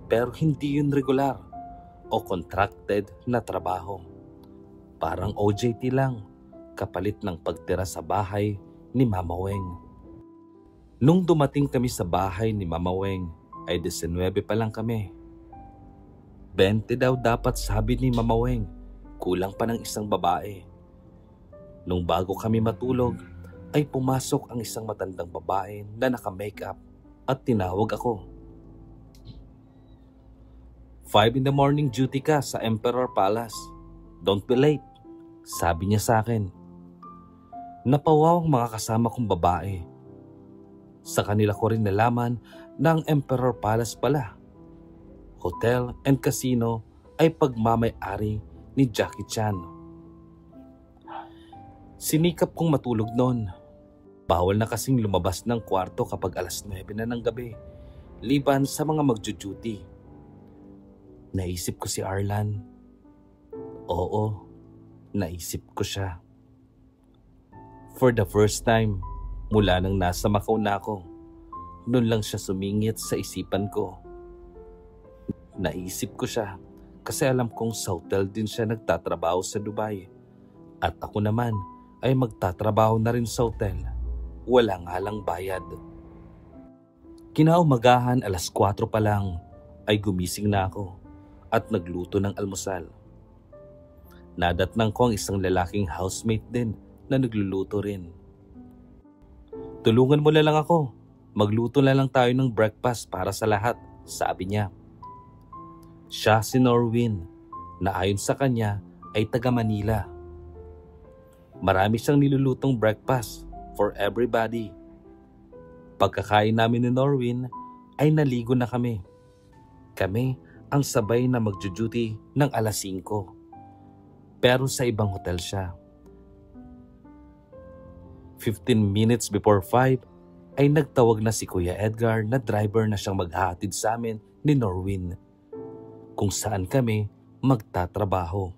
Pero hindi yun regular o contracted na trabaho. Parang OJT lang, kapalit ng pagtira sa bahay ni Mama Weng. Nung dumating kami sa bahay ni Mama Weng, ay 19 pa lang kami. 20 daw dapat sabi ni Mama Weng, kulang pa ng isang babae. Nung bago kami matulog, ay pumasok ang isang matandang babae na naka-makeup at tinawag ako. 5 in the morning duty ka sa Emperor Palace. Don't be late, sabi niya sa akin. Napawaw ang mga kasama kong babae. Sa kanila ko rin nalaman na ang Emperor Palace pala, hotel and casino, ay pagmamay-ari ni Jackie Chan. Sinikap kong matulog noon. Bawal na kasing lumabas ng kwarto kapag alas 9 na ng gabi, liban sa mga magjo-duty. Naisip ko si Arlan. Oo, naisip ko siya. For the first time, mula nang nasa Macau na ako, noon lang siya sumingit sa isipan ko. Naisip ko siya kasi alam kong sa hotel din siya nagtatrabaho sa Dubai. At ako naman ay magtatrabaho na rin sa hotel. Wala nga lang bayad. Kinaumagahan alas 4 pa lang ay gumising na ako at nagluto ng almusal. Nadatnang ko ang isang lalaking housemate din na nagluluto rin. Tulungan mo na lang ako. Magluto na lang tayo ng breakfast para sa lahat, sabi niya. Siya si Norwin na ayon sa kanya ay taga Manila. Marami siyang nilulutong breakfast for everybody. Pagkakain namin ni Norwin ay naligo na kami. Kami ang sabay na magjo-duty ng alas 5. Pero sa ibang hotel siya. 15 minutes before 5 ay nagtawag na si Kuya Edgar na driver na siyang maghahatid sa amin ni Norwin kung saan kami magtatrabaho.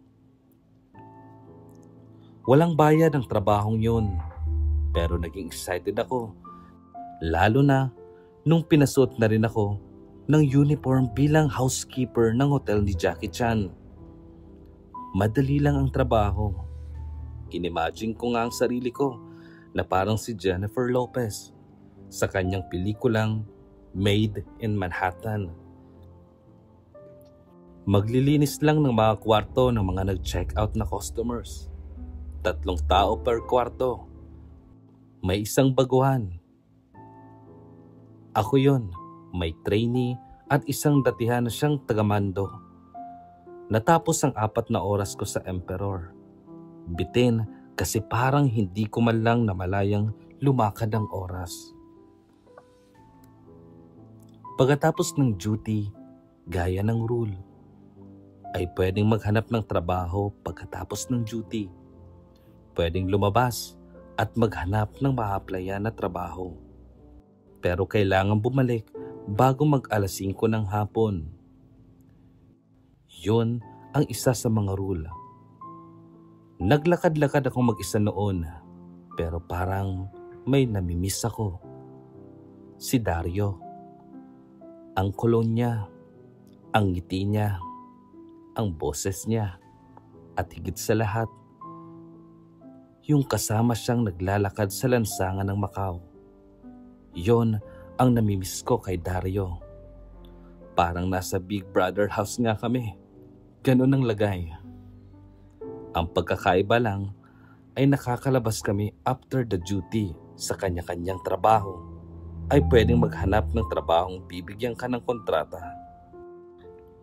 Walang bayad ang trabahong yun, pero naging excited ako, lalo na nung pinasuot na rin ako ng uniform bilang housekeeper ng hotel ni Jackie Chan. Madali lang ang trabaho. Inimagine ko nga ang sarili ko na parang si Jennifer Lopez sa kanyang pelikulang Made in Manhattan. Maglilinis lang ng mga kwarto ng mga nag-check-out na customers. 3 tao per kwarto. May isang baguhan. Ako yon, may trainee at isang datihan na siyang tagamando. Natapos ang 4 na oras ko sa Emperor. Bitin kasi parang hindi ko man lang namalayang lumakad ang oras. Pagkatapos ng duty, gaya ng rule, ay pwedeng maghanap ng trabaho pagkatapos ng duty. Pwedeng lumabas at maghanap ng ma-applyan na trabaho. Pero kailangan bumalik bago mag-alas 5 ng hapon. Yun ang isa sa mga rule. Naglakad-lakad akong mag-isa noon, pero parang may namimiss ako. Si Dario. Ang kulon niya, ang ngiti niya, ang boses niya, at higit sa lahat, yung kasama siyang naglalakad sa lansangan ng Macau. Yon ang namimiss ko kay Dario. Parang nasa Big Brother house nga kami. Ganun ang lagay. Ang pagkakaiba lang ay nakakalabas kami after the duty sa kanya-kanyang trabaho. Ay pwedeng maghanap ng trabahong bibigyan ka ng kontrata.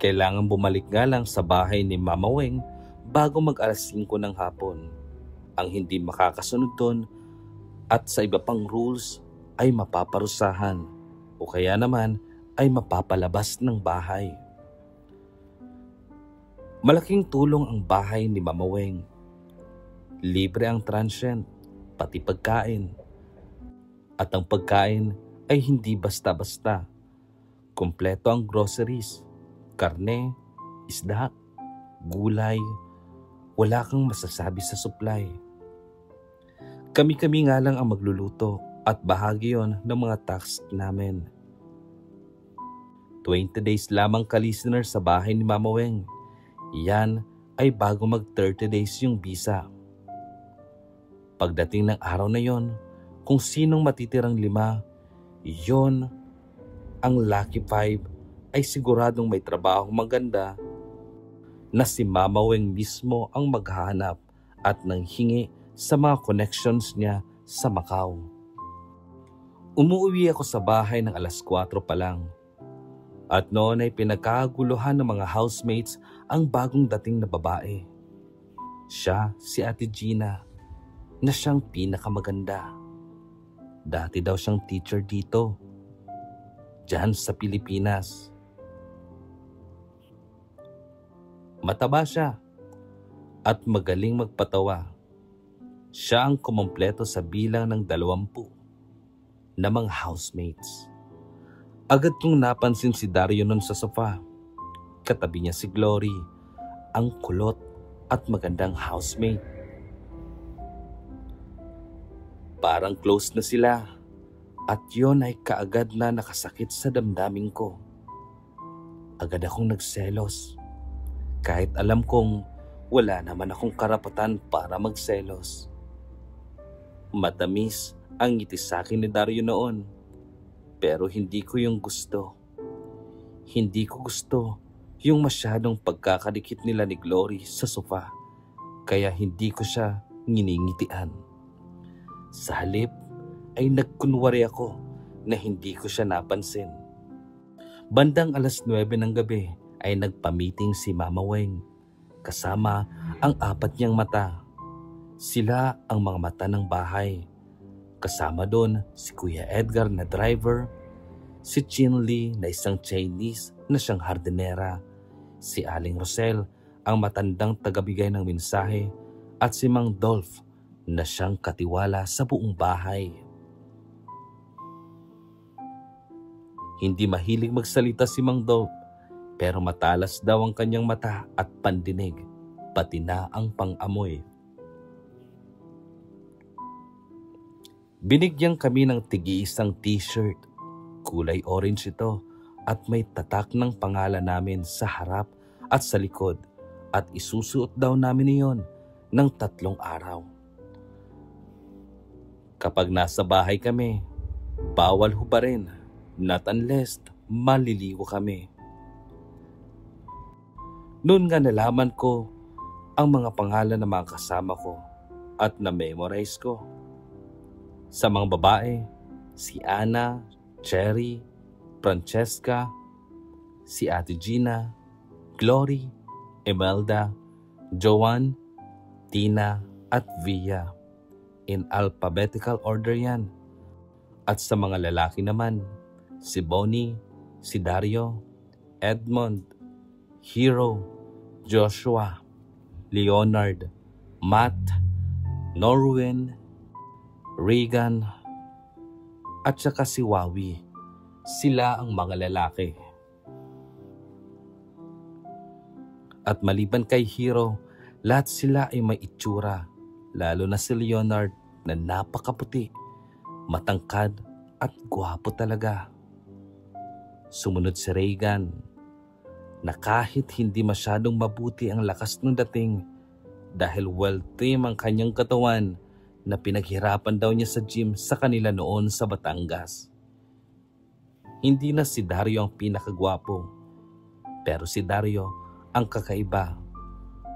Kailangan bumalik nga lang sa bahay ni Mama Weng bago mag-alas 5 ng hapon. Ang hindi makakasunod doon at sa iba pang rules ay mapaparusahan o kaya naman ay mapapalabas ng bahay. Malaking tulong ang bahay ni Mama Weng. Libre ang transient, pati pagkain. At ang pagkain ay hindi basta-basta. Kompleto ang groceries, karne, isda, gulay. Wala kang masasabi sa supply. Kami-kami nga lang ang magluluto at bahagi yon ng mga tasks namin. 20 days lamang ka-listener sa bahay ni Mama Weng. Yan ay bago mag 30 days yung visa. Pagdating ng araw na yon, kung sinong matitirang 5, yon ang lucky 5 ay siguradong may trabaho maganda na si Mama Weng mismo ang maghahanap at nanghingi sa mga connections niya sa Macau. Umuwi ako sa bahay ng alas 4 pa lang. At noon ay pinagkaguluhan ng mga housemates ang bagong dating na babae. Siya si Ate Gina, na siyang pinakamaganda. Dati daw siyang teacher dito, diyan sa Pilipinas. Mataba siya at magaling magpatawa. Siya ang kumompleto sa bilang ng 20 na mga housemates. Agad kong napansin si Dario nun sa sofa. Katabi niya si Glory, ang kulot at magandang housemate. Parang close na sila at yon ay kaagad na nakasakit sa damdamin ko. Agad akong nagselos kahit alam kong wala naman akong karapatan para magselos. Matamis ang ngiti sa akin ni Dario noon, pero hindi ko yung gusto. Hindi ko gusto yung masyadong pagkakadikit nila ni Glory sa sofa, kaya hindi ko siya nginingitian. Sa halip ay nagkunwari ako na hindi ko siya napansin. Bandang alas 9 ng gabi ay nagpa-meeting si Mama Weng kasama ang 4 niyang mata. Sila ang mga mata ng bahay. Kasama doon si Kuya Edgar na driver, si Chin Lee na isang Chinese na siyang hardinera, si Aling Rosel ang matandang tagabigay ng mensahe at si Mang Dolph na siyang katiwala sa buong bahay. Hindi mahilig magsalita si Mang Dolph pero matalas daw ang kanyang mata at pandinig, pati na ang pang-amoy. Binigyan kami ng tig-iisang t-shirt. Kulay orange ito at may tatak ng pangalan namin sa harap at sa likod at isusuot daw namin iyon ng 3 araw. Kapag nasa bahay kami, bawal hubarin, not unless maliligo kami. Noon nga nalaman ko ang mga pangalan ng mga kasama ko at na-memorize ko. Sa mga babae, si Ana, Cherry, Francesca, si Ate Gina, Glory, Imelda, Joanne, Tina at Via. In alphabetical order yan. At sa mga lalaki naman, si Bonnie, si Dario, Edmond, Hero, Joshua, Leonard, Matt, Norwin, Regan, at saka si Wawi. Sila ang mga lalaki. At maliban kay Hero, lahat sila ay may itsura, lalo na si Leonard na napakaputi, matangkad at gwapo talaga. Sumunod si Regan, na kahit hindi masyadong mabuti ang lakas ng dating dahil well-trim ang kanyang katawan na pinaghirapan daw niya sa gym sa kanila noon sa Batangas. Hindi na si Dario ang pinakagwapo, pero si Dario ang kakaiba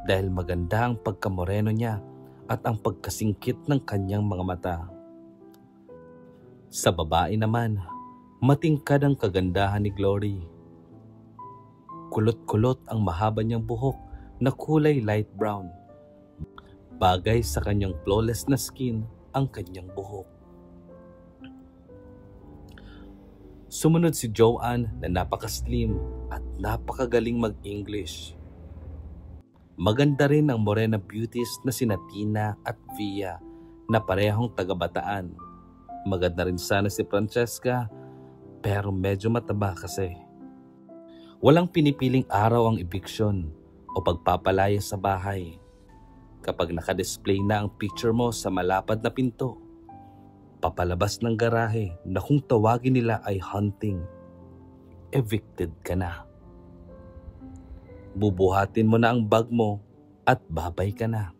dahil maganda ang pagkamoreno niya at ang pagkasingkit ng kanyang mga mata. Sa babae naman, matingkad ang kagandahan ni Glory. Kulot-kulot ang mahaba niyang buhok na kulay light brown. Bagay sa kanyang flawless na skin ang kanyang buhok. Sumunod si Joanne na napaka-slim at napakagaling mag-English. Maganda rin ang morena beauties na sina Tina at Via na parehong taga-Bataan. Maganda rin sana si Francesca pero medyo mataba kasi. Walang pinipiling araw ang eviction o pagpapalaya sa bahay. Kapag nakadisplay na ang picture mo sa malapad na pinto, papalabas ng garahe na kung tawagin nila ay hunting, evicted ka na. Bubuhatin mo na ang bag mo at babay ka na.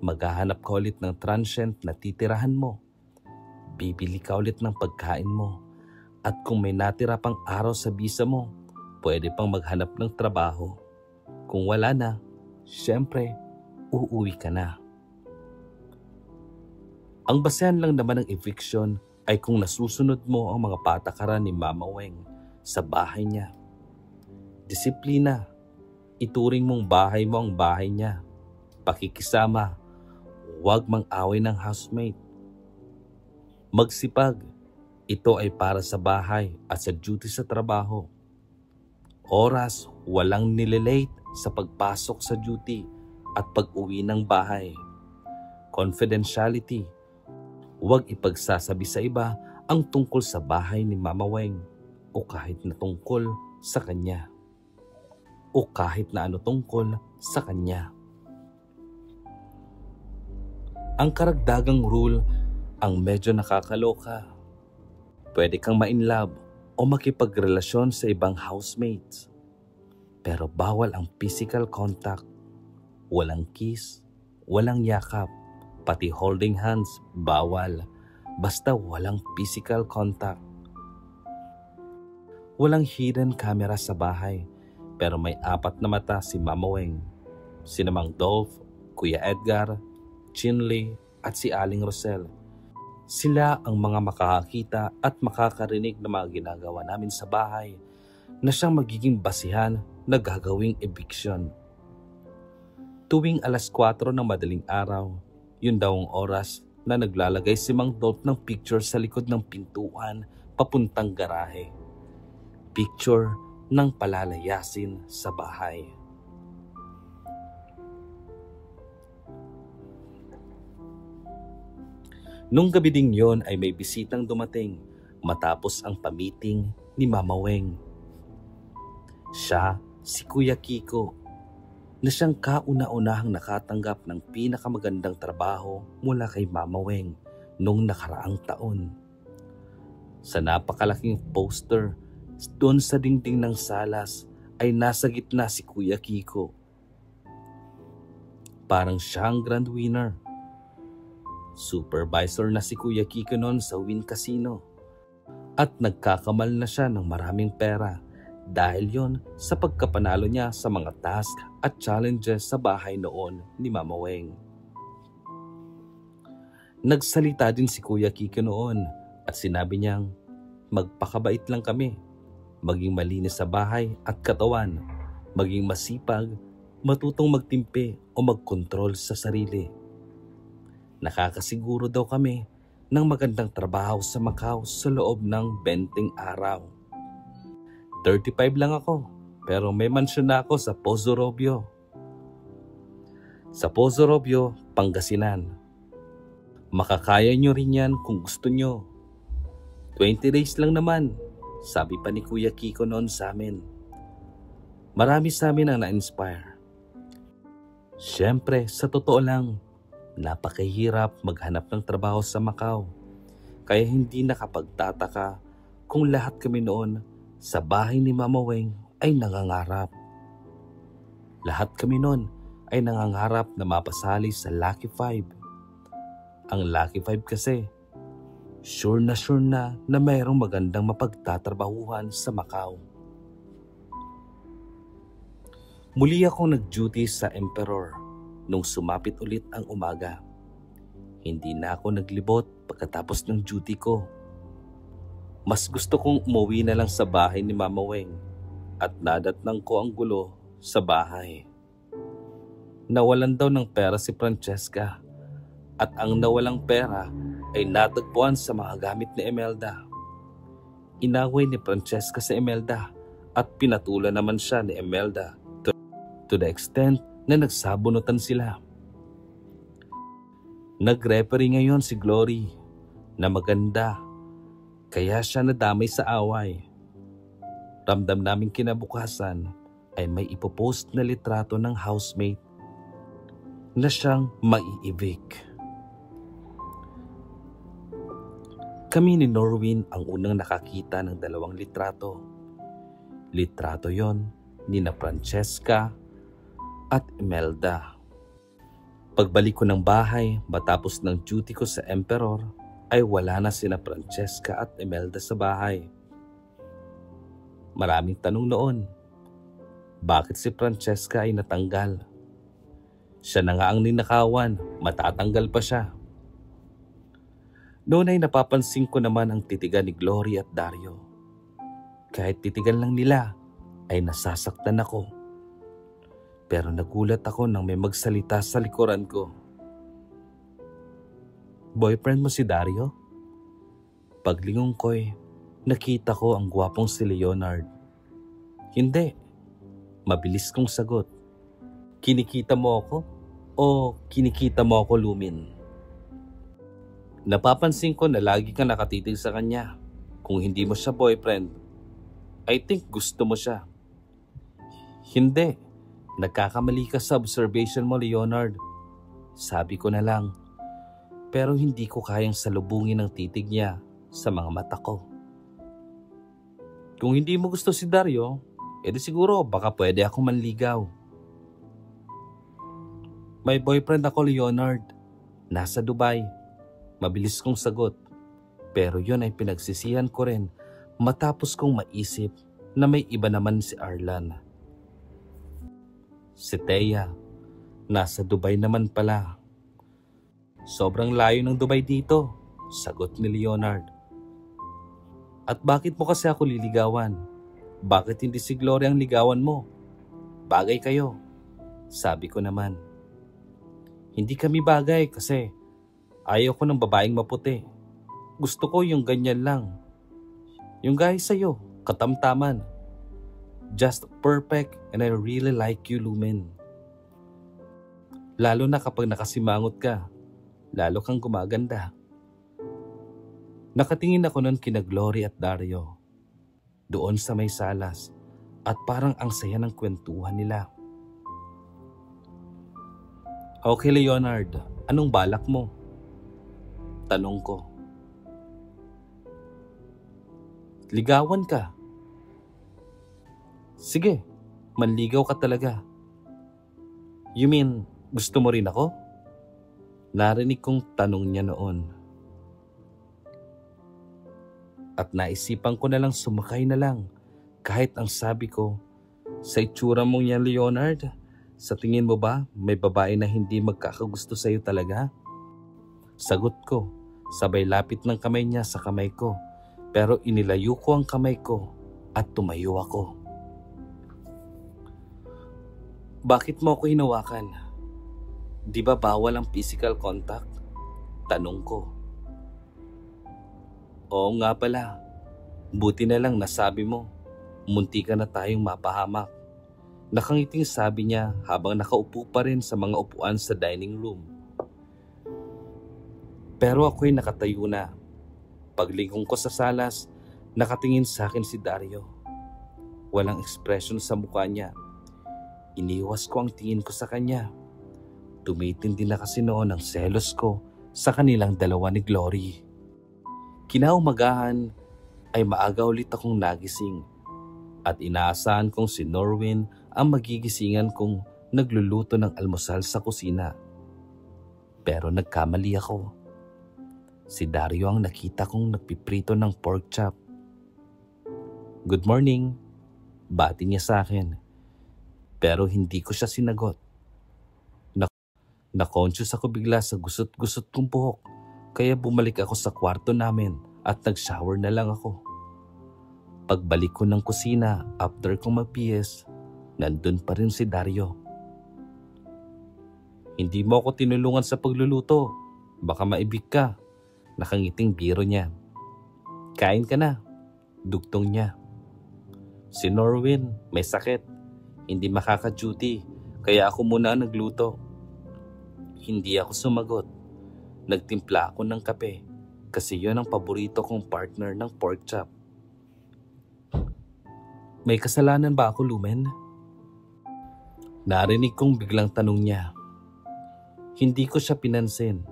Maghahanap ka ulit ng transient na titirahan mo. Bibili ka ulit ng pagkain mo. At kung may natira pang araw sa visa mo, pwede pang maghanap ng trabaho. Kung wala na, syempre, uuwi ka na. Ang basehan lang naman ng eviction ay kung nasusunod mo ang mga patakaran ni Mama Weng sa bahay niya. Disiplina. Ituring mong bahay mo ang bahay niya. Pakikisama. Huwag mang-away ng housemate. Magsipag. Ito ay para sa bahay at sa duty sa trabaho. Oras, walang nililate sa pagpasok sa duty at pag-uwi ng bahay. Confidentiality. Huwag ipagsasabi sa iba ang tungkol sa bahay ni Mama Weng o kahit na tungkol sa kanya. O kahit na ano tungkol sa kanya. Ang karagdagang rule ang medyo nakakaloka. Pwede kang ma-inlove o makipagrelasyon sa ibang housemates. Pero bawal ang physical contact. Walang kiss, walang yakap, pati holding hands, bawal. Basta walang physical contact. Walang hidden camera sa bahay, pero may 4 na mata si Mama Weng. Sina Mang Dolph, Kuya Edgar, Chinley at si Aling Rosel. Sila ang mga makakakita at makakarinig ng mga ginagawa namin sa bahay na siyang magiging basihan na gagawing eviction. Tuwing 4:00 ng madaling araw, yun daw ang oras na naglalagay si Mang Dolph ng picture sa likod ng pintuan papuntang garahe. Picture ng palalayasin sa bahay. Nung gabi ding yon ay may bisitang dumating matapos ang pamiting ni Mama Weng. Siya si Kuya Kiko na siyang kauna-unahang nakatanggap ng pinakamagandang trabaho mula kay Mama Weng nung nakaraang taon. Sa napakalaking poster doon sa dingding ng salas ay nasa gitna si Kuya Kiko. Parang siya ang grand winner. Supervisor na si Kuya Kiko noon sa Wynn Casino at nagkakamal na siya ng maraming pera dahil yon sa pagkapanalo niya sa mga task at challenges sa bahay noon ni Mama Weng. Nagsalita din si Kuya Kiko noon at sinabi niyang magpakabait lang kami, maging malinis sa bahay at katawan, maging masipag, matutong magtimpe o magkontrol sa sarili. Nakakasiguro daw kami ng magandang trabaho sa Macau sa loob ng 20 araw. 35 lang ako, pero may mansyon na ako sa Pozo Robio. Sa Pozo Robio, Pangasinan. Makakaya nyo rin yan kung gusto nyo. 20 days lang naman, sabi pa ni Kuya Kiko noon sa amin. Marami sa amin ang na-inspire. Siyempre, sa totoo lang, napakahirap maghanap ng trabaho sa Macau. Kaya hindi nakapagtataka kung lahat kami noon sa bahay ni Mama Weng ay nangangarap. Lahat kami noon ay nangangarap na mapasali sa Lucky 5. Ang Lucky 5 kasi, sure na mayroong magandang mapagtatrabahuhan sa Macau. Muli akong nag-duty sa Emperor nung sumapit ulit ang umaga. Hindi na ako naglibot pagkatapos ng duty ko. Mas gusto kong umuwi na lang sa bahay ni Mama Weng at nadatnang ko ang gulo sa bahay. Nawalan daw ng pera si Francesca at ang nawalang pera ay natagpuan sa mga gamit ni Imelda. Inaway ni Francesca si Imelda at pinatulan naman siya ni Imelda to the extent na nagsabunutan sila. Nag-referee ngayon si Glory na maganda, kaya siya nadamay sa away. Ramdam namin kinabukasan ay may ipopost na litrato ng housemate na siyang mai-evict. Kami ni Norwin ang unang nakakita ng dalawang litrato. Litrato yon ni na Francesca at Imelda. Pagbalik ko ng bahay matapos ng duty ko sa Emperor ay wala na sina Francesca at Imelda sa bahay. Maraming tanong noon. Bakit si Francesca ay natanggal? Siya na nga ang ninakawan, matatanggal pa siya. Noon ay napapansin ko naman ang titigan ni Glory at Dario. Kahit titigan lang nila ay nasasaktan ako. Pero nagulat ako nang may magsalita sa likuran ko. Boyfriend mo si Dario? Paglingon ko'y nakita ko ang gwapong si Leonard. Hindi. Mabilis kong sagot. Kinikita mo ako? O kinikita mo ako, Lumin? Napapansin ko na lagi kang nakatitig sa kanya. Kung hindi mo siya boyfriend, I think gusto mo siya. Hindi. Nagkakamali ka sa observation mo, Leonard. Sabi ko na lang. Pero hindi ko kayang salubungin ang titig niya sa mga mata ko. Kung hindi mo gusto si Dario, edi siguro baka pwede ako manligaw. May boyfriend ako, Leonard. Nasa Dubai. Mabilis kong sagot. Pero yon ay pinagsisihan ko rin matapos kong maisip na may iba naman si Arlan. Si Thea, nasa Dubai naman pala. Sobrang layo ng Dubai dito, sagot ni Leonard. At bakit mo kasi ako liligawan? Bakit hindi si Gloria ang ligawan mo? Bagay kayo, sabi ko naman. Hindi kami bagay kasi ayaw ko ng babaeng maputi. Gusto ko yung ganyan lang. Yung gaya sa'yo, katamtaman. Just perfect and I really like you, Lumen. Lalo na kapag nakasimangot ka, lalo kang gumaganda. Nakatingin ako nun kina Glory at Dario, doon sa may salas, at parang ang saya ng kwentuhan nila. Okay, Leonard, anong balak mo? Tanong ko. Ligawan ka. Sige, manligaw ka talaga. You mean, gusto mo rin ako? Narinig kong tanong niya noon. At naisipan ko na lang sumakay na lang kahit ang sabi ko, sa itsura mong yan, Leonard, sa tingin mo ba may babae na hindi magkakagusto sa'yo talaga? Sagot ko, sabay lapit ng kamay niya sa kamay ko, pero inilayo ko ang kamay ko at tumayo ako. Bakit mo ako hinawakan? Di ba bawal ang physical contact? Tanong ko. Oo nga pala. Buti na lang nasabi mo. Munti ka na tayong mapahamak. Nakangiting sabi niya habang nakaupo pa rin sa mga upuan sa dining room. Pero ako'y nakatayo na. Paglingon ko sa salas, nakatingin sa akin si Dario. Walang ekspresyon sa mukha niya. Iniwas ko ang tingin ko sa kanya. Tumitindi na kasi noon ang selos ko sa kanilang dalawa ni Glory. Kinaumagahan ay maaga ulit akong nagising at inaasahan kong si Norwin ang magigisingan kong nagluluto ng almusal sa kusina. Pero nagkamali ako. Si Dario ang nakita kong nagpiprito ng pork chop. Good morning, bati niya sa akin. Pero hindi ko siya sinagot. Na-conscious ako bigla sa gusot-gusot kong buhok, kaya bumalik ako sa kwarto namin at nag-shower na lang ako. Pagbalik ko ng kusina after kong mag-PS, nandun pa rin si Dario. Hindi mo ako tinulungan sa pagluluto, baka maibig ka. Nakangiting biro niya. Kain ka na, dugtong niya. Si Norwin may sakit, hindi makaka-duty, kaya ako muna ang nagluto. Hindi ako sumagot. Nagtimpla ako ng kape kasi yun ang paborito kong partner ng pork chop. May kasalanan ba ako, Lumen? Narinig kong biglang tanong niya. Hindi ko siya pinansin.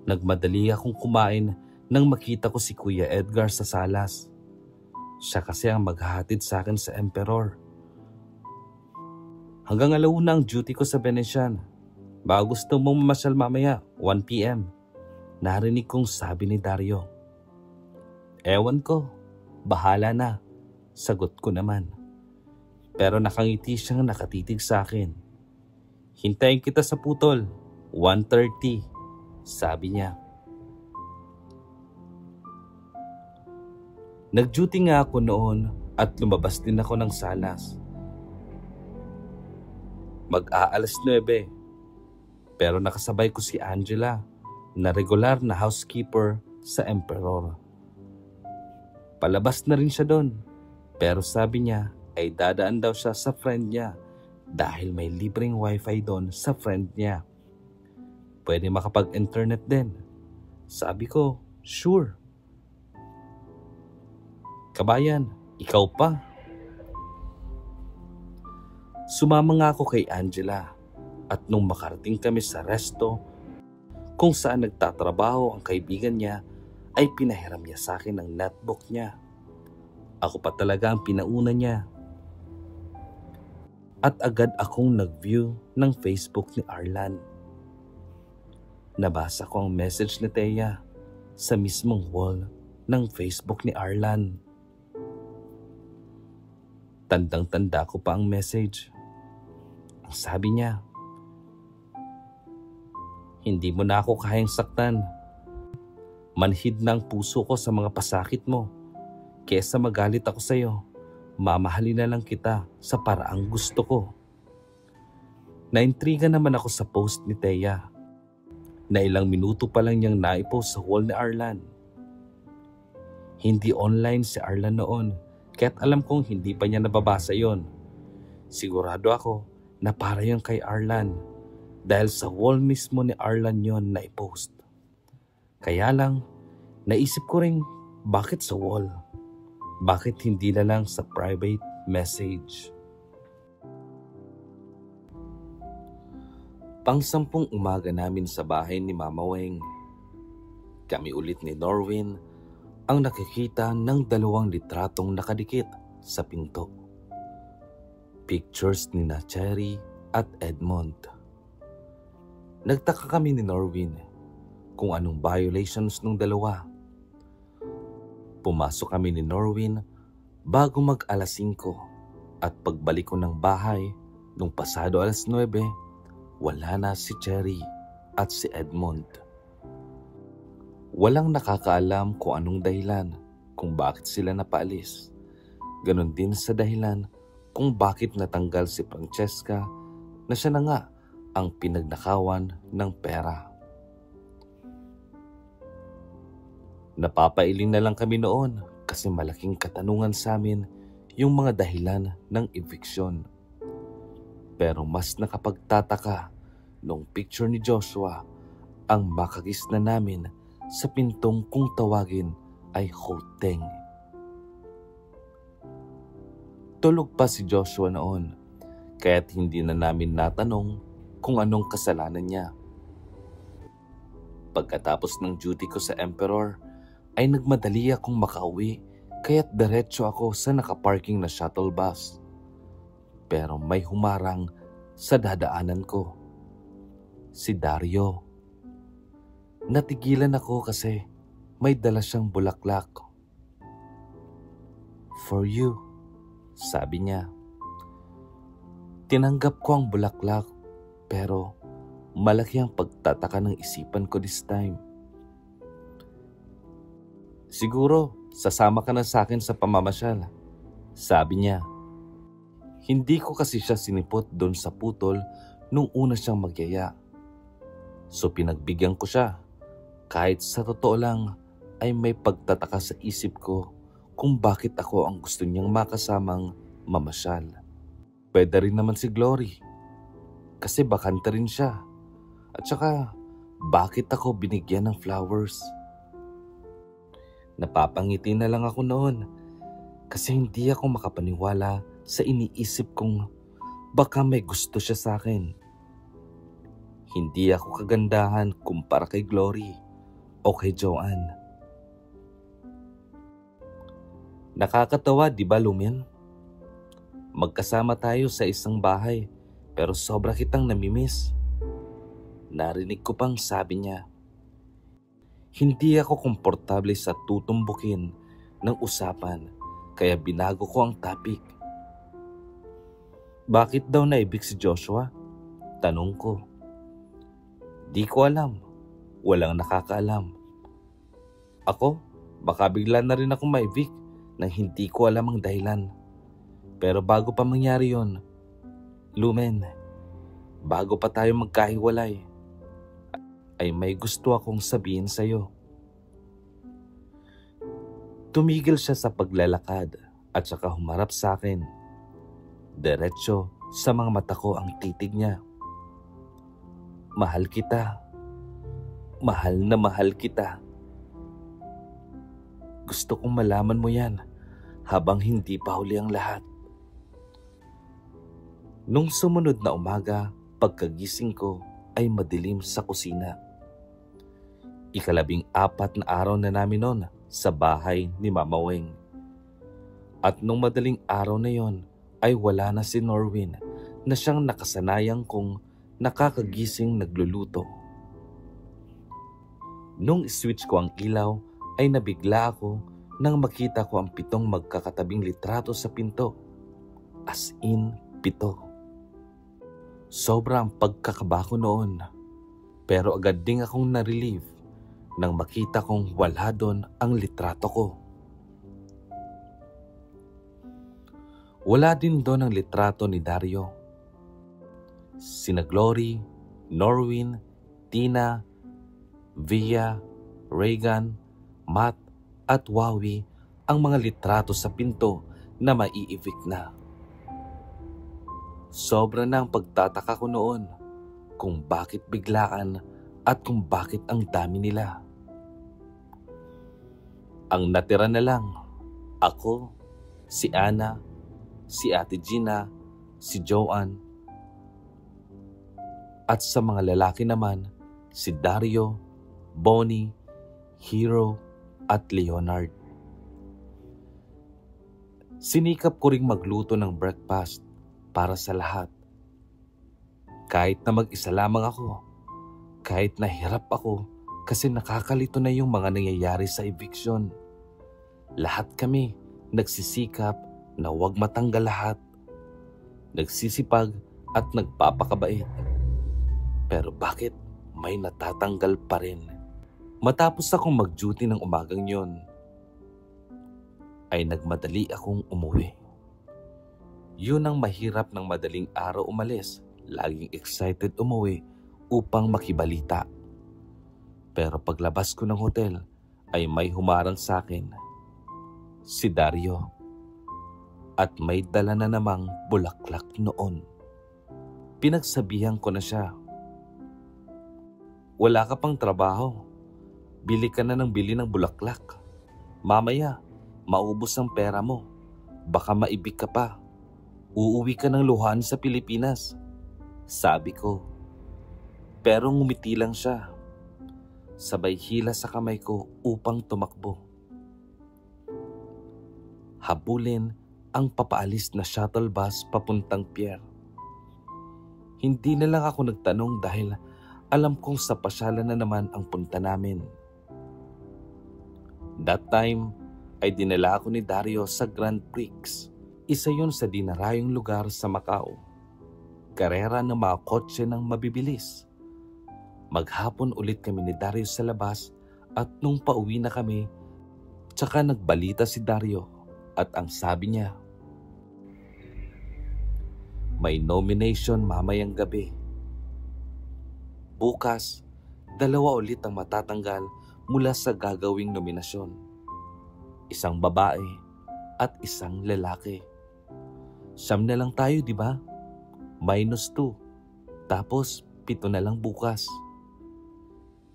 Nagmadali akong kumain nang makita ko si Kuya Edgar sa salas. Siya kasi ang maghahatid sa akin sa Emperor. Hanggang 1:00 ang duty ko sa Venetian. Baka gusto mong mamasyal mamaya, 1 p.m. Narinig kong sabi ni Dario. Ewan ko, bahala na, sagot ko naman. Pero nakangiti siyang nakatitig sa akin. Hintayin kita sa putol, 1:30, sabi niya. Nag-duty nga ako noon at lumabas din ako ng salas. Mag-aalas 9, pero nakasabay ko si Angela na regular na housekeeper sa Emperor. Palabas na rin siya doon, pero sabi niya ay dadaan daw siya sa friend niya dahil may libreng wifi doon sa friend niya. Pwede makapag-internet din. Sabi ko, sure. Kabayan, ikaw pa. Sumama nga ako kay Angela at nung makarating kami sa resto kung saan nagtatrabaho ang kaibigan niya ay pinahiram niya sa akin ang netbook niya. Ako pa talaga ang pinauna niya. At agad akong nag-view ng Facebook ni Arlan. Nabasa ko ang message ni Thea sa mismong wall ng Facebook ni Arlan. Tandang-tanda ko pa ang message. Ang sabi niya, hindi mo na ako kayang saktan. Manhid na ang puso ko sa mga pasakit mo. Kesa magalit ako sa iyo, mamahalin na lang kita sa paraang gusto ko. Naintriga naman ako sa post ni Thea na ilang minuto pa lang niyang naipost sa wall ni Arlan. Hindi online si Arlan noon Kaya't alam kong hindi pa niya nababasa yon. Sigurado ako na para yon kay Arlan dahil sa wall mismo ni Arlan yon na i-post. Kaya lang, naisip ko rin bakit sa wall? Bakit hindi na lang sa private message? Pang-10 umaga namin sa bahay ni Mama Weng. Kami ulit ni Norwin ang nakikita ng 2 litratong nakadikit sa pinto. Pictures ni Cherry at Edmond. Nagtaka kami ni Norwin kung anong violations ng 2. Pumasok kami ni Norwin bago mag 5:00 at pagbalik ko ng bahay nung pasado 9:00, wala na si Cherry at si Edmond. Walang nakakaalam kung anong dahilan kung bakit sila napaalis. Ganon din sa dahilan kung bakit natanggal si Francesca na siya na nga ang pinagnakawan ng pera. Napapailing na lang kami noon kasi malaking katanungan sa amin yung mga dahilan ng eviction. Pero mas nakapagtataka nung picture ni Joshua ang makagis na namin sa pintong kung tawagin ay Hoteng. Tulog pa si Joshua noon, kaya't hindi na namin natanong kung anong kasalanan niya. Pagkatapos ng duty ko sa Emperor, ay nagmadali akong makauwi, kaya't diretso ako sa nakaparking na shuttle bus. Pero may humarang sa dadaanan ko. Si Dario. Natigilan ako kasi may dala siyang bulaklak. "For you," sabi niya. Tinanggap ko ang bulaklak pero malaki ang pagtataka ng isipan ko this time. "Siguro sasama ka na sa akin sa pamamasyal," sabi niya. Hindi ko kasi siya sinipot doon sa putol nung una siyang magyaya. So pinagbigyan ko siya. Kahit sa totoo lang ay may pagtataka sa isip ko kung bakit ako ang gusto niyang makasamang mamasyal. Pwede rin naman si Glory kasi bakante rin siya. At saka bakit ako binigyan ng flowers? Napapangiti na lang ako noon kasi hindi ako makapaniwala sa iniisip kong baka may gusto siya sa akin. Hindi ako kagandahan kumpara kay Glory o kay Joanne. Nakakatawa, di ba, Lumen? Magkasama tayo sa isang bahay pero sobra kitang namimiss. Narinig ko pang sabi niya. Hindi ako komportable sa tutumbukin ng usapan kaya binago ko ang topic. Bakit daw naibig si Joshua? Tanong ko. Di ko alam. Walang nakakaalam. Ako, baka bigla na rin ako maibig nang hindi ko alam ang dahilan. Pero bago pa mangyari yon, Lumen, bago pa tayo magkahiwalay, ay may gusto akong sabihin sa'yo. Tumigil siya sa paglalakad at saka humarap sa akin. Diretso sa mga mata ko ang titig niya. Mahal kita. Mahal na mahal kita. Gusto kong malaman mo yan habang hindi pa huli ang lahat. Nung sumunod na umaga, pagkagising ko ay madilim sa kusina. 14 na araw na namin noon sa bahay ni Mama Weng. At nung madaling araw na yon ay wala na si Norwin na siyang nakasanayang kong nakakagising nagluluto. Nung switch ko ang ilaw ay nabigla ako nang makita ko ang 7 magkakatabing litrato sa pinto. As in, 7. Sobra ang pagkakaba ko noon. Pero agad ding akong na-relieve nang makita kong wala doon ang litrato ko. Wala din doon ang litrato ni Dario. Sina Glory, Norwin, Tina, Via, Reagan, Matt at Wawi ang mga litrato sa pinto na mai-evict na. Sobra na ang pagtataka ko noon kung bakit biglaan at kung bakit ang dami nila. Ang natira na lang, ako, si Ana, si Ate Gina, si Joanne, at sa mga lalaki naman, si Dario, Bonnie, Hero, at Leonard. Sinikap ko ring magluto ng breakfast para sa lahat. Kahit na mag-isa lamang ako, kahit nahirap ako kasi nakakalito na yung mga nangyayari sa eviction. Lahat kami nagsisikap na huwag matanggal lahat. Nagsisipag at nagpapakabait. Pero bakit may natatanggal pa rin? Matapos akong mag-duty ng umagang yon, ay nagmadali akong umuwi. Yun ang mahirap ng madaling araw umalis. Laging excited umuwi upang makibalita. Pero paglabas ko ng hotel ay may humarang sa akin, si Dario. At may dala na namang bulaklak noon. Pinagsabihan ko na siya, wala ka pang trabaho. Bili ka na ng bili ng bulaklak. Mamaya, maubos ang pera mo. Baka maibig ka pa. Uuwi ka ng luhaan sa Pilipinas. Sabi ko. Pero ngumiti lang siya. Sabay hila sa kamay ko upang tumakbo. Habulin ang papaalis na shuttle bus papuntang pier. Hindi na lang ako nagtanong dahil alam kong sa pasyalan na naman ang punta namin. That time ay dinala ako ni Dario sa Grand Prix. Isa yun sa dinarayong lugar sa Macau. Karera ng mga kotse ng mabibilis. Maghapon ulit kami ni Dario sa labas at nung pauwi na kami, tsaka nagbalita si Dario at ang sabi niya, may nomination mamayang gabi. Bukas, 2 ulit ang matatanggal mula sa gagawing nominasyon. Isang babae at isang lalaki. 9 na lang tayo, di ba? -2. Tapos 7 na lang bukas.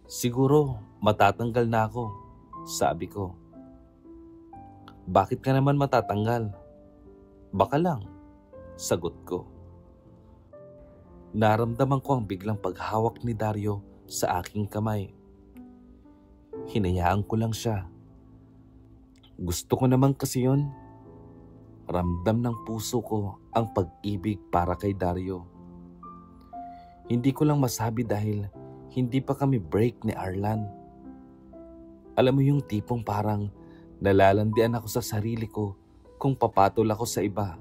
Siguro matatanggal na ako, sabi ko. Bakit ka naman matatanggal? Baka lang, sagot ko. Naramdaman ko ang biglang paghawak ni Dario sa aking kamay. Hinayaan ko lang siya. Gusto ko naman kasi yun. Ramdam ng puso ko ang pag-ibig para kay Dario. Hindi ko lang masabi dahil hindi pa kami break ni Arlan. Alam mo yung tipong parang nalalandian ako sa sarili ko kung papatol ako sa iba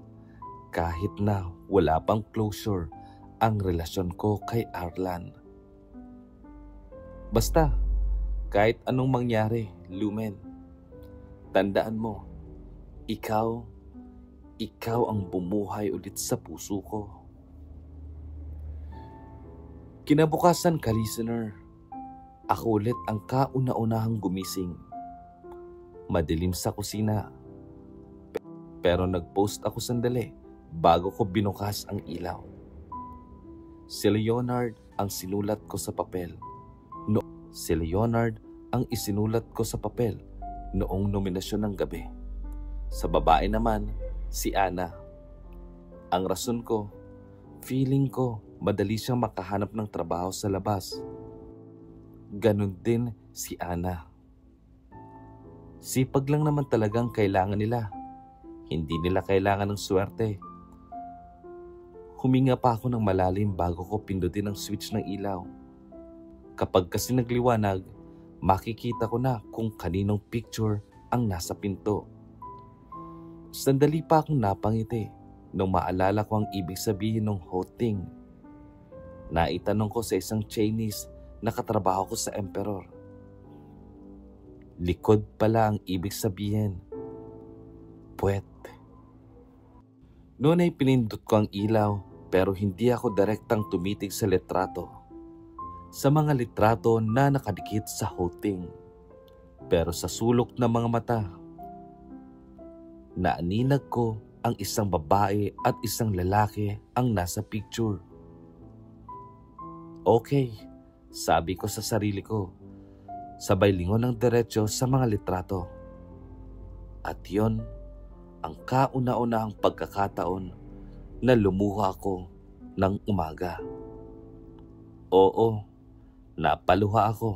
kahit na wala pang closure ang relasyon ko kay Arlan. Basta, kahit anong mangyari, Lumen, tandaan mo, ikaw ang bumuhay ulit sa puso ko. Kinabukasan ka, listener, ako ulit ang kauna-unahang gumising. Madilim sa kusina. Pero nag-post ako sandali bago ko binukas ang ilaw. Si Leonard ang sinulat ko sa papel. Si Leonard ang isinulat ko sa papel noong nominasyon ng gabi. Sa babae naman, si Ana. Ang rason ko, feeling ko madali siyang makahanap ng trabaho sa labas. Ganon din si Ana. Sipag lang naman talagang kailangan nila. Hindi nila kailangan ng swerte. Huminga pa ako ng malalim bago ko pindutin ang switch ng ilaw. Kapag kasi nagliwanag, makikita ko na kung kaninong picture ang nasa pinto. Sandali pa akong napangiti nung maalala ko ang ibig sabihin ng hoting. Naitanong ko sa isang Chinese na katrabaho ko sa Emperor. Likod pala ang ibig sabihin. Puwet. Noon ay pinindot ko ang ilaw pero hindi ako direktang tumitig sa litrato. Sa mga litrato na nakadikit sa hoting. Pero sa sulok ng mga mata, Naaninag ko ang isang babae at isang lalaki ang nasa picture. Okay, sabi ko sa sarili ko, sabay lingon ng diretso sa mga litrato. At yon ang kauna-unahang pagkakataon na lumuha ako ng umaga. Oo, napaluha ako.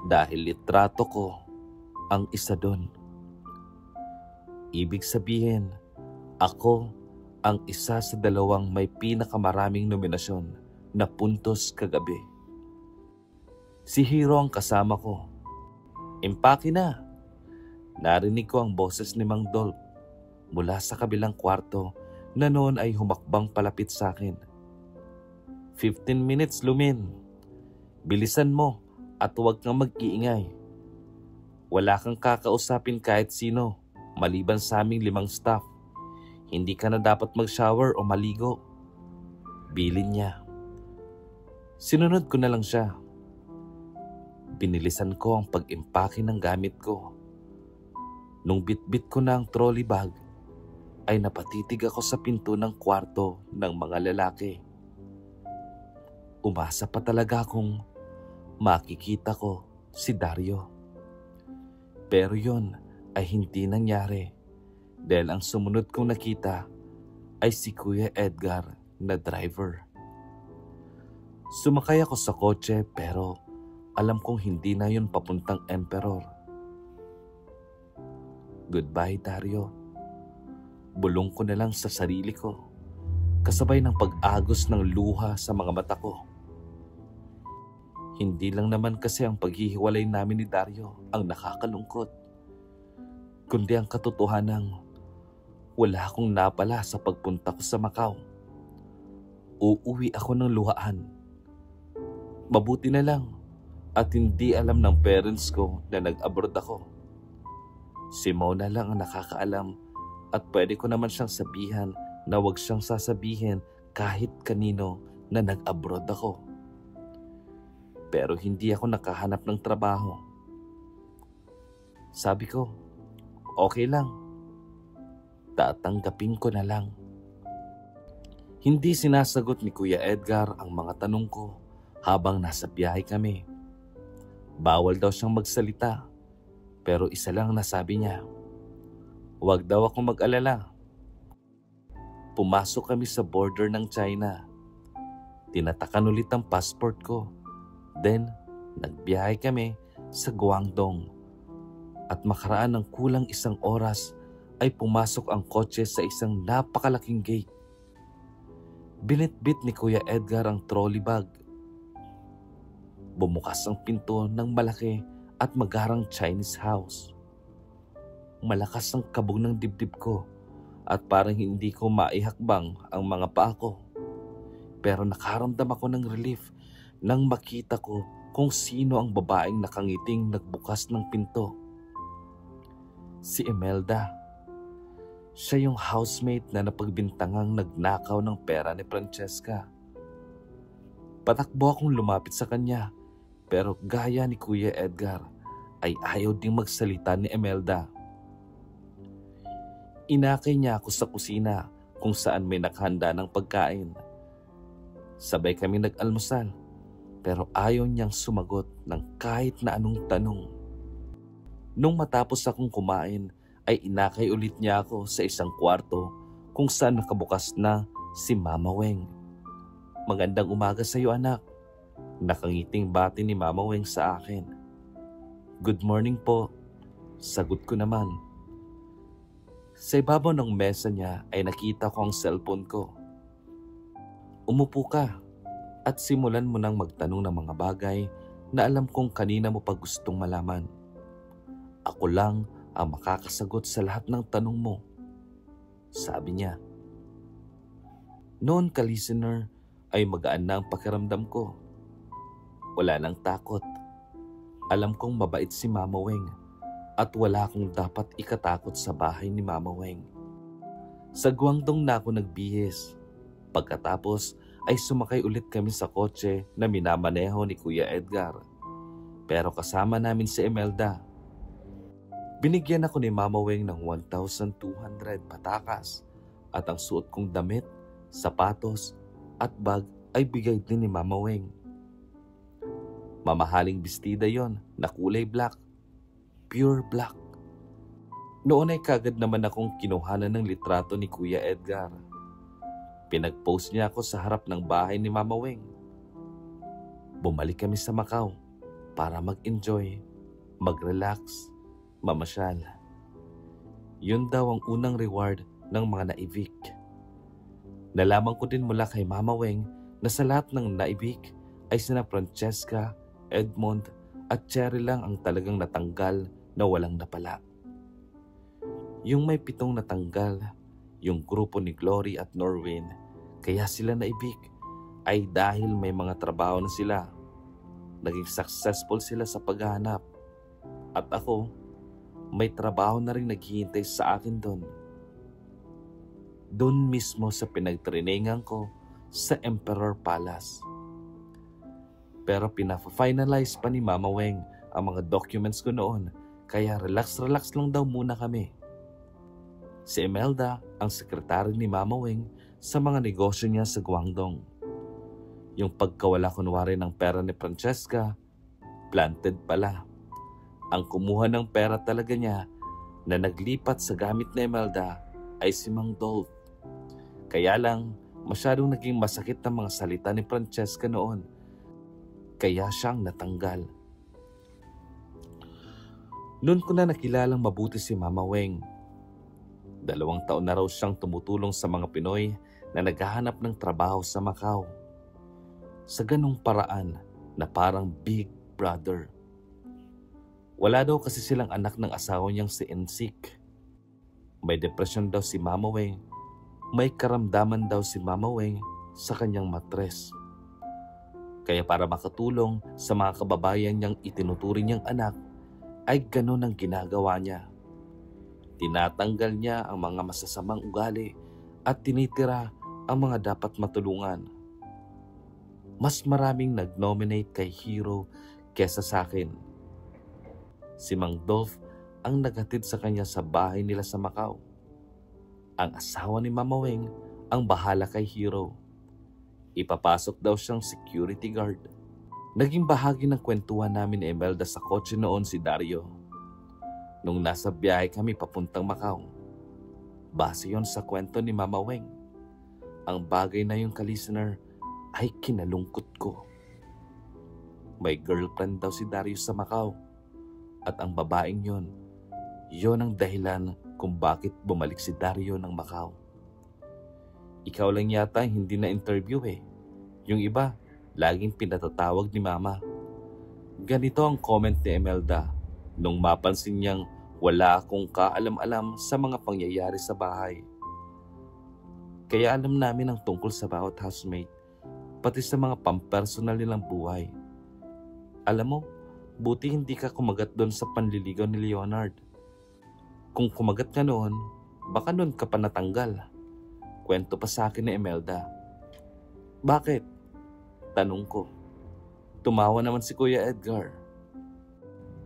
Dahil litrato ko ang isa doon. Ibig sabihin, ako ang isa sa dalawang may pinakamaraming nominasyon na puntos kagabi. Si Hero ang kasama ko. Impake na! Narinig ko ang boses ni Mang Dolph mula sa kabilang kwarto na noon ay humakbang palapit sa akin. 15 minutes, Lumin. Bilisan mo at huwag kang mag-iingay. Wala kang kakausapin kahit sino maliban sa aming 5 staff. Hindi ka na dapat mag-shower o maligo. Bilin niya. Sinunod ko na lang siya. Binilisan ko ang pag-impake ng gamit ko. Nung bitbit ko na ang trolley bag, ay napatitig ako sa pinto ng kwarto ng mga lalaki. Umasa pa talaga akong makikita ko si Dario. Pero yon ay hindi nangyari dahil ang sumunod kong nakita ay si Kuya Edgar na driver. Sumakay ako sa kotse pero alam kong hindi na yun papuntang Emperor. Goodbye, Dario. Bulong ko na lang sa sarili ko, kasabay ng pag-agos ng luha sa mga mata ko. Hindi lang naman kasi ang paghihiwalay namin ni Dario ang nakakalungkot, kundi ang katotohanang wala akong napala sa pagpunta ko sa Macau. Uuwi ako ng luhaan. Mabuti na lang at hindi alam ng parents ko na nag-abroad ako. Si Mona lang ang nakakaalam at pwede ko naman siyang sabihan na wag siyang sasabihin kahit kanino na nag-abroad ako. Pero hindi ako nakahanap ng trabaho. Sabi ko, okay lang. Tatanggapin ko na lang. Hindi sinasagot ni Kuya Edgar ang mga tanong ko habang nasa biyahe kami. Bawal daw siyang magsalita, pero isa lang nasabi niya. Huwag daw akong mag-alala. Pumasok kami sa border ng China. Tinatakan ulit ang passport ko. Then, nagbiyahe kami sa Guangdong. At makaraan ng kulang 1 oras ay pumasok ang kotse sa isang napakalaking gate. Binitbit ni Kuya Edgar ang trolley bag. Bumukas ang pinto ng malaki at magarang Chinese house. Malakas ang kabog ng dibdib ko at parang hindi ko maihakbang ang mga paa ko. Pero nakaramdam ako ng relief nang makita ko kung sino ang babaeng nakangiting nagbukas ng pinto. Si Imelda. Siya yung housemate na napagbintangang nagnakaw ng pera ni Francesca. Patakbo akong lumapit sa kanya, pero gaya ni Kuya Edgar ay ayaw ding magsalita ni Imelda. Inakay niya ako sa kusina kung saan may nakahanda ng pagkain. Sabay kami nag-almusal, pero ayaw niyang sumagot ng kahit na anong tanong. Nung matapos akong kumain, ay inakay ulit niya ako sa isang kwarto kung saan nakabukas na si Mama Weng. Magandang umaga sa iyo, anak. Nakangiting bati ni Mama Weng sa akin. Good morning po. Sagot ko naman. Sa ibabaw ng mesa niya ay nakita ko ang cellphone ko. Umupo ka at simulan mo nang magtanong ng mga bagay na alam kong kanina mo pa gustong malaman. Ako lang ang makakasagot sa lahat ng tanong mo. Sabi niya. Noon ka, listener, ay magaan na ang pakiramdam ko. Wala nang takot. Alam kong mabait si Mama Weng at wala akong dapat ikatakot sa bahay ni Mama Weng. Sa Guangdong na ako nagbihis. Pagkatapos ay sumakay ulit kami sa kotse na minamaneho ni Kuya Edgar. Pero kasama namin si Imelda. Binigyan ako ni Mama Weng ng 1,200 patakas at ang suot kong damit, sapatos at bag ay bigay din ni Mama Weng. Mamahaling bestida yon na kulay black, pure black. Noon ay kagad naman akong kinuhanan ng litrato ni Kuya Edgar. Pinag-post niya ako sa harap ng bahay ni Mama Weng. Bumalik kami sa Macau para mag-enjoy, mag-relax, mamasyal. Yun daw ang unang reward ng mga naibik. Nalaman ko din mula kay Mama Weng na sa lahat ng naibik ay sina Francesca, Edmond at Cherry lang ang talagang natanggal na walang napala. Yung may 7 natanggal, yung grupo ni Glory at Norwin, kaya sila naibik ay dahil may mga trabaho na sila. Naging successful sila sa paghahanap. At ako, may trabaho na rin naghihintay sa akin doon. Doon mismo sa pinagtriningan ko sa Emperor Palace. Pero pina-finalize pa ni Mama Weng ang mga documents ko noon, kaya relax-relax lang daw muna kami. Si Imelda ang sekretary ni Mama Weng sa mga negosyo niya sa Guangdong. Yung pagkawala kunwari ng pera ni Francesca, planted pala. Ang kumuha ng pera talaga niya na naglipat sa gamit ni Imelda ay si Mang Dolph. Kaya lang masyadong naging masakit ang mga salita ni Francesca noon. Kaya siyang natanggal. Noon ko na nakilalang mabuti si Mama Weng. 2 taon na raw siyang tumutulong sa mga Pinoy na naghahanap ng trabaho sa Macau. Sa ganong paraan na parang big brother. Wala daw kasi silang anak ng asawa niyang si Ensik. May depression daw si Mama Weng. May karamdaman daw si Mama Weng sa kanyang matres. Kaya para makatulong sa mga kababayan niyang itinuturing niyang anak, ay ganon ang ginagawa niya. Tinatanggal niya ang mga masasamang ugali at tinitira ang mga dapat matulungan. Mas maraming nag-nominate kay Hero kesa sa akin. Si Mang Dolph ang naghatid sa kanya sa bahay nila sa Macau. Ang asawa ni Mama Weng ang bahala kay Hero. Ipapasok daw siyang security guard. Naging bahagi ng kwentuhan namin ni Imelda sa kotse noon si Dario. Nung nasa biyahe kami papuntang Macau. Base yon sa kwento ni Mama Weng. Ang bagay na yung ka-listener ay kinalungkot ko. May girlfriend daw si Dario sa Macau. At ang babaeng yon ang dahilan kung bakit bumalik si Dario ng Macau. Ikaw lang yata hindi na-interview eh. Yung iba, laging pinatatawag ni Mama. Ganito ang comment ni Imelda nung mapansin niyang wala akong kaalam-alam sa mga pangyayari sa bahay. Kaya alam namin ang tungkol sa bawat housemate, pati sa mga pampersonal nilang buhay. Alam mo, buti hindi ka kumagat doon sa panliligaw ni Leonard. Kung kumagat ka noon, baka noon ka pa natanggal. Kwento pa sa akin ni Imelda. Bakit? Tanong ko. Tumawa naman si Kuya Edgar.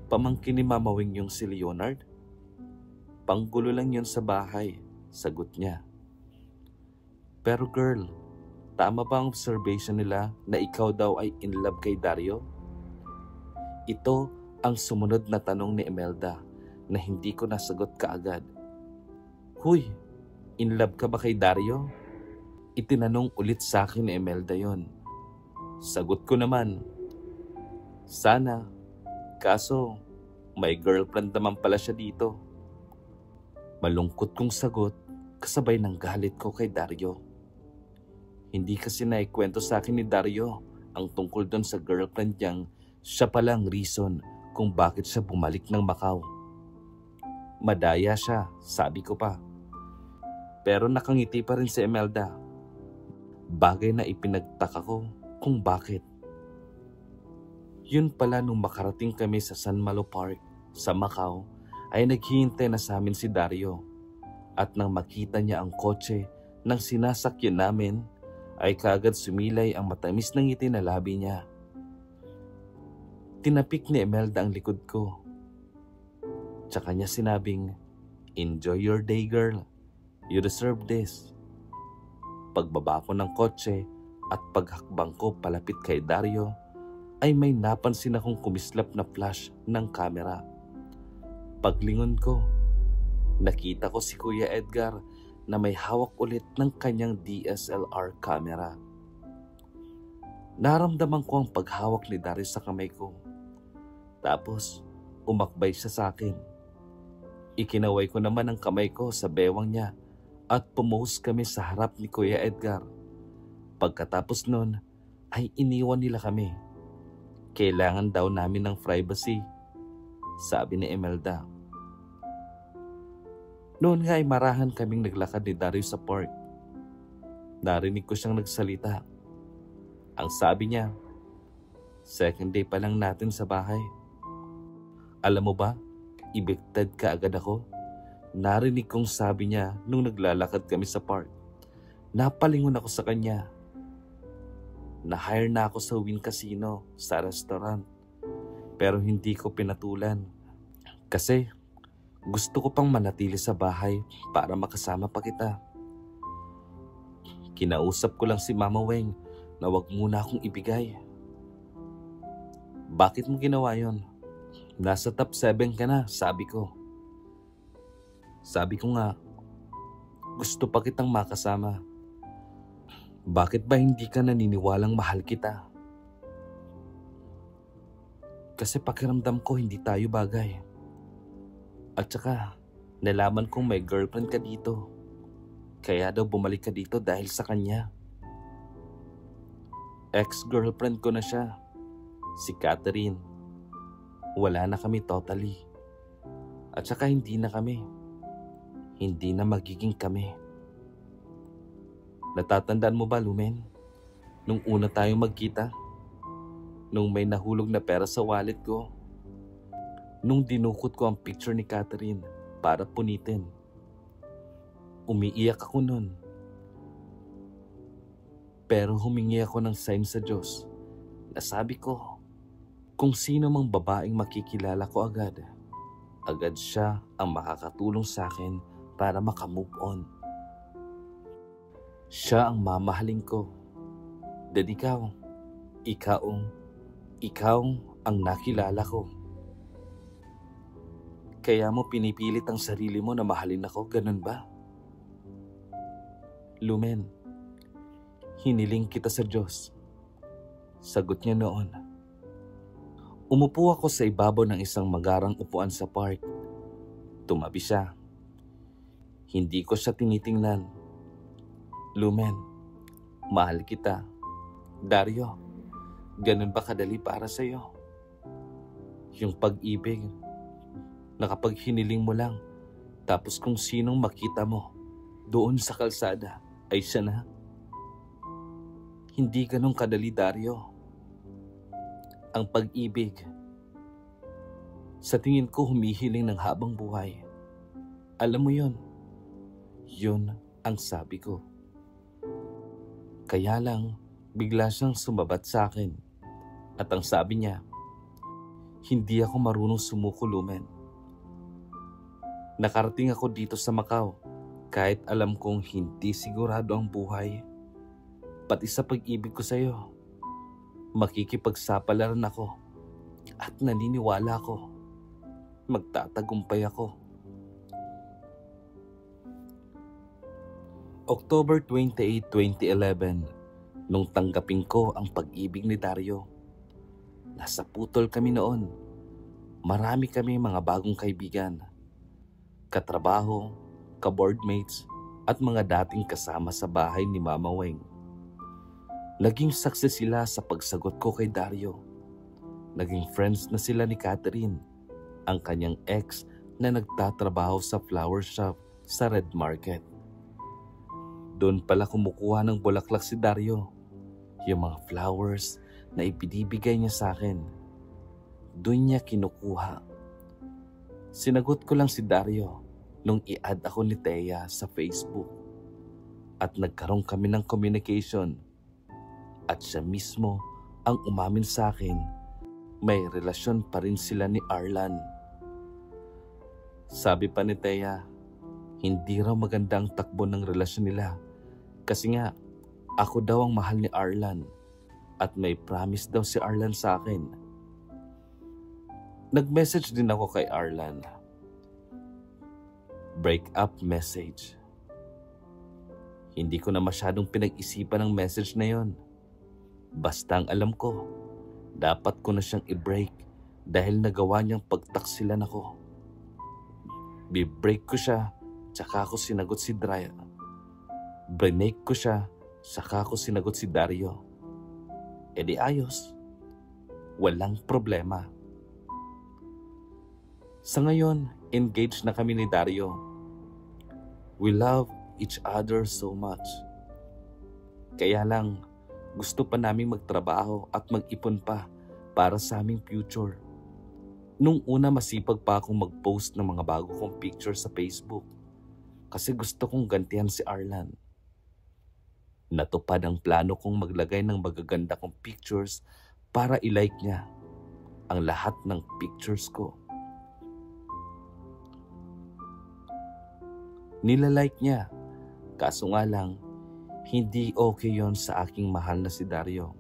Pamangkin ni Mama Weng yung si Leonard? Panggulo lang yun sa bahay, sagot niya. Pero girl, tama ba ang observation nila na ikaw daw ay in love kay Dario? Ito ang sumunod na tanong ni Imelda na hindi ko nasagot kaagad. Huy, in love ka ba kay Dario? Itinanong ulit sa akin ni Imelda yon. Sagot ko naman, sana. Kaso, may girlfriend naman pala siya dito. Malungkot kong sagot kasabay ng galit ko kay Dario. Hindi kasi naikwento sa akin ni Dario ang tungkol doon sa girlfriend niyang siya palang reason kung bakit siya bumalik ng Macau. Madaya siya, sabi ko pa. Pero nakangiti pa rin si Imelda. Bagay na ipinagtaka ko kung bakit. Yun pala nung makarating kami sa San Malo Park sa Macau ay naghihintay na sa amin si Dario. At nang makita niya ang kotse ng sinasakyan namin ay kaagad sumilay ang matamis ng ngiti na labi niya. Tinapik ni Imelda ang likod ko. Tsaka niya sinabing, "Enjoy your day, girl. You deserve this." Pagbaba ko ng kotse at paghakbang ko palapit kay Dario, ay may napansin akong kumislap na flash ng kamera. Paglingon ko, nakita ko si Kuya Edgar na may hawak ulit ng kanyang DSLR camera. Naramdaman ko ang paghawak ni Dario sa kamay ko. Tapos, umakbay siya sa akin. Ikinaway ko naman ang kamay ko sa bewang niya at pumose kami sa harap ni Kuya Edgar. Pagkatapos nun, ay iniwan nila kami. Kailangan daw namin ng privacy, sabi ni Imelda. Noon nga ay marahan kaming naglakad ni Dario sa park. Narinig ko siyang nagsalita. Ang sabi niya, second day pa lang natin sa bahay. Alam mo ba, evicted ka agad ako. Narinig kong sabi niya nung naglalakad kami sa park. Napalingon ako sa kanya. Na-hire na ako sa Wynn Casino, sa restaurant. Pero hindi ko pinatulan. Kasi gusto ko pang manatili sa bahay para makasama pa kita. Kinausap ko lang si Mama Weng na wag muna akong ibigay. Bakit mo ginawa yon? Nasa top 7 ka na, sabi ko. Sabi ko nga, gusto pa kitang makasama. Bakit ba hindi ka naniniwalang mahal kita? Kasi pakiramdam ko hindi tayo bagay. At saka, nalaman kong may girlfriend ka dito. Kaya daw bumalik ka dito dahil sa kanya. Ex-girlfriend ko na siya, si Catherine. Wala na kami totally. At saka hindi na kami. Hindi na magiging kami. Natatandaan mo ba, Lumen? Nung una tayong magkita? Nung may nahulog na pera sa wallet ko? Nung dinukot ko ang picture ni Catherine para punitin? Umiiyak ako nun. Pero humingi ako ng sign sa Diyos na sabi ko, kung sino mang babaeng makikilala ko agad siya ang makakatulong sa akin para makamove on. Siya ang mamahalin ko. Then ikaw ang nakilala ko. Kaya mo pinipilit ang sarili mo na mahalin ako, ganun ba? Lumen, hiniling kita sa Diyos. Sagot niya noon. Umupo ako sa ibabaw ng isang magarang upuan sa park. Tumabi siya. Hindi ko siya tinitingnan. Lumen, mahal kita. Dario, ganun ba kadali para sa'yo? Yung pag-ibig na kapag hiniling mo lang, tapos kung sinong makita mo doon sa kalsada ay siya na. Hindi ganun kadali, Dario. Ang pag-ibig, sa tingin ko humihiling ng habang buhay. Alam mo yon? Yun ang sabi ko. Kaya lang, bigla siyang sumabat sa akin. At ang sabi niya, hindi ako marunong sumuko, Lumen. Nakarating ako dito sa Macau kahit alam kong hindi sigurado ang buhay. Pati sa pag-ibig ko sa'yo, makikipagsapalaran ako at naniniwala ako. Magtatagumpay ako. October 28, 2011, nung tanggapin ko ang pag-ibig ni Dario. Nasa putol kami noon. Marami kami mga bagong kaibigan, katrabaho, ka-boardmates, at mga dating kasama sa bahay ni Mama Weng. Naging success sila sa pagsagot ko kay Dario. Naging friends na sila ni Catherine, ang kanyang ex na nagtatrabaho sa flower shop sa Red Market. Doon pala kumukuha ng bulaklak si Dario, yung mga flowers na ibinibigay niya sa akin. Doon niya kinukuha. Sinagot ko lang si Dario nung i-add ako ni Thea sa Facebook. At nagkaroon kami ng communication. At siya mismo ang umamin sa akin, may relasyon pa rin sila ni Arlan. Sabi pa ni Thea, hindi raw maganda ang takbo ng relasyon nila kasi nga ako daw ang mahal ni Arlan at may promise daw si Arlan sa akin. Nag-message din ako kay Arlan. Break up message. Hindi ko na masyadong pinag-isipan ang message na yon. Basta ang alam ko, dapat ko na siyang i-break dahil nagawa niyang pagtaksilan ako. Bi-break ko siya, tsaka ako sinagot si Dario. Brinake ko siya, tsaka ako sinagot si Dario. E di ayos. Walang problema. Sa ngayon, engaged na kami ni Dario. We love each other so much. Kaya lang, gusto pa naming magtrabaho at mag-ipon pa para sa aming future. Nung una masipag pa akong mag-post ng mga bago kong picture sa Facebook kasi gusto kong gantihan si Arlan. Natupad ang plano kong maglagay ng magaganda kong pictures para i-like niya ang lahat ng pictures ko. Nilalike niya, kaso nga lang, hindi okay yon sa aking mahal na si Dario.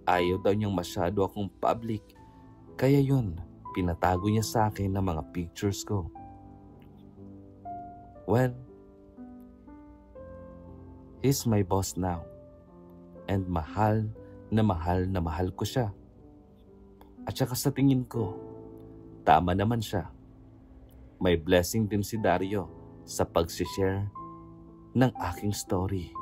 Ayaw daw niyang masyado akong public, kaya yun, pinatago niya sa akin ang mga pictures ko. Well, he's my boss now, and mahal na mahal ko siya. At saka sa tingin ko, tama naman siya. May blessing din si Dario sa pag-share ng aking story.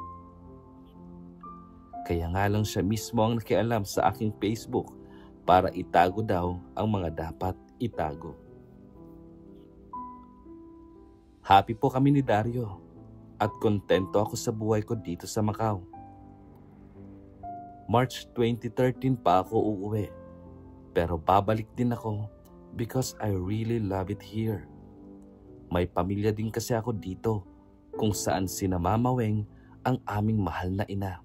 Kaya nga lang siya mismo ang nakialam sa aking Facebook para itago daw ang mga dapat itago. Happy po kami ni Dario at kontento ako sa buhay ko dito sa Macau. March 2013 pa ako uuwi, pero babalik din ako because I really love it here. May pamilya din kasi ako dito kung saan sinamamaweng ang aming mahal na ina.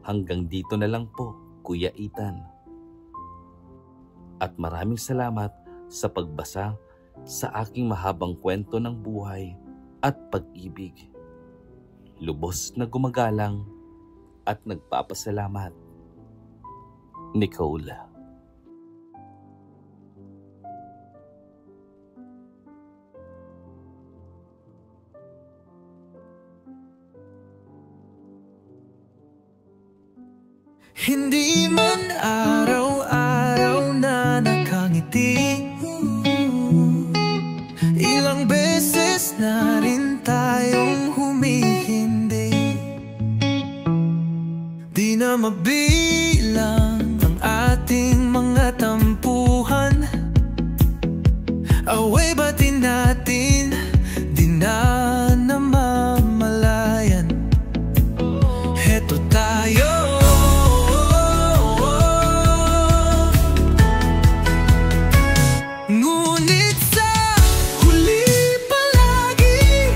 Hanggang dito na lang po, Kuya Ethan. At maraming salamat sa pagbasa sa aking mahabang kwento ng buhay at pag-ibig. Lubos na gumagalang at nagpapasalamat. Nicole. Hindi man araw-araw na nakangiti, ilang beses na rin tayong humihindi. Di na mabilang ang ating mga tampuhan. Away batin natin, di na namamalayan. Heto tayo, ngunit sa huli palagi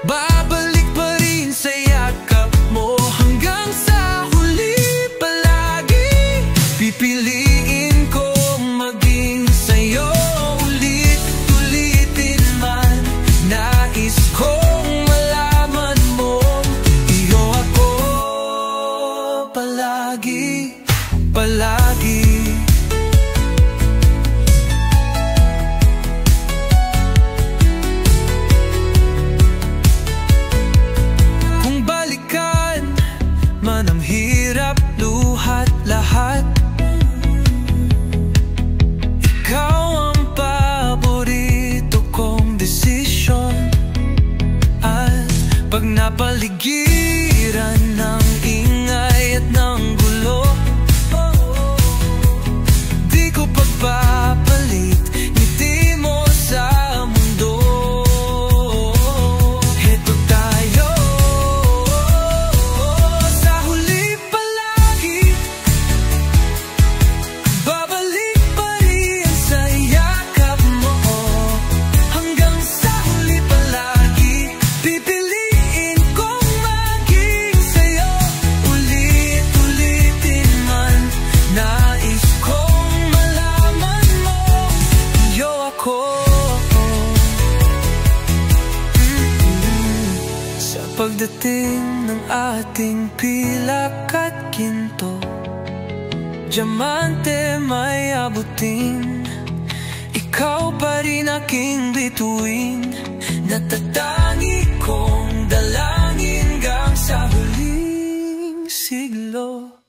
babalik pa rin sa yakap mo. Hanggang sa huli palagi pipiliin ko ating pilak at ginto, diamante may abutin. Ikaw pa rin aking bituin, natatangi kong dalangin hanggang sa huling siglo.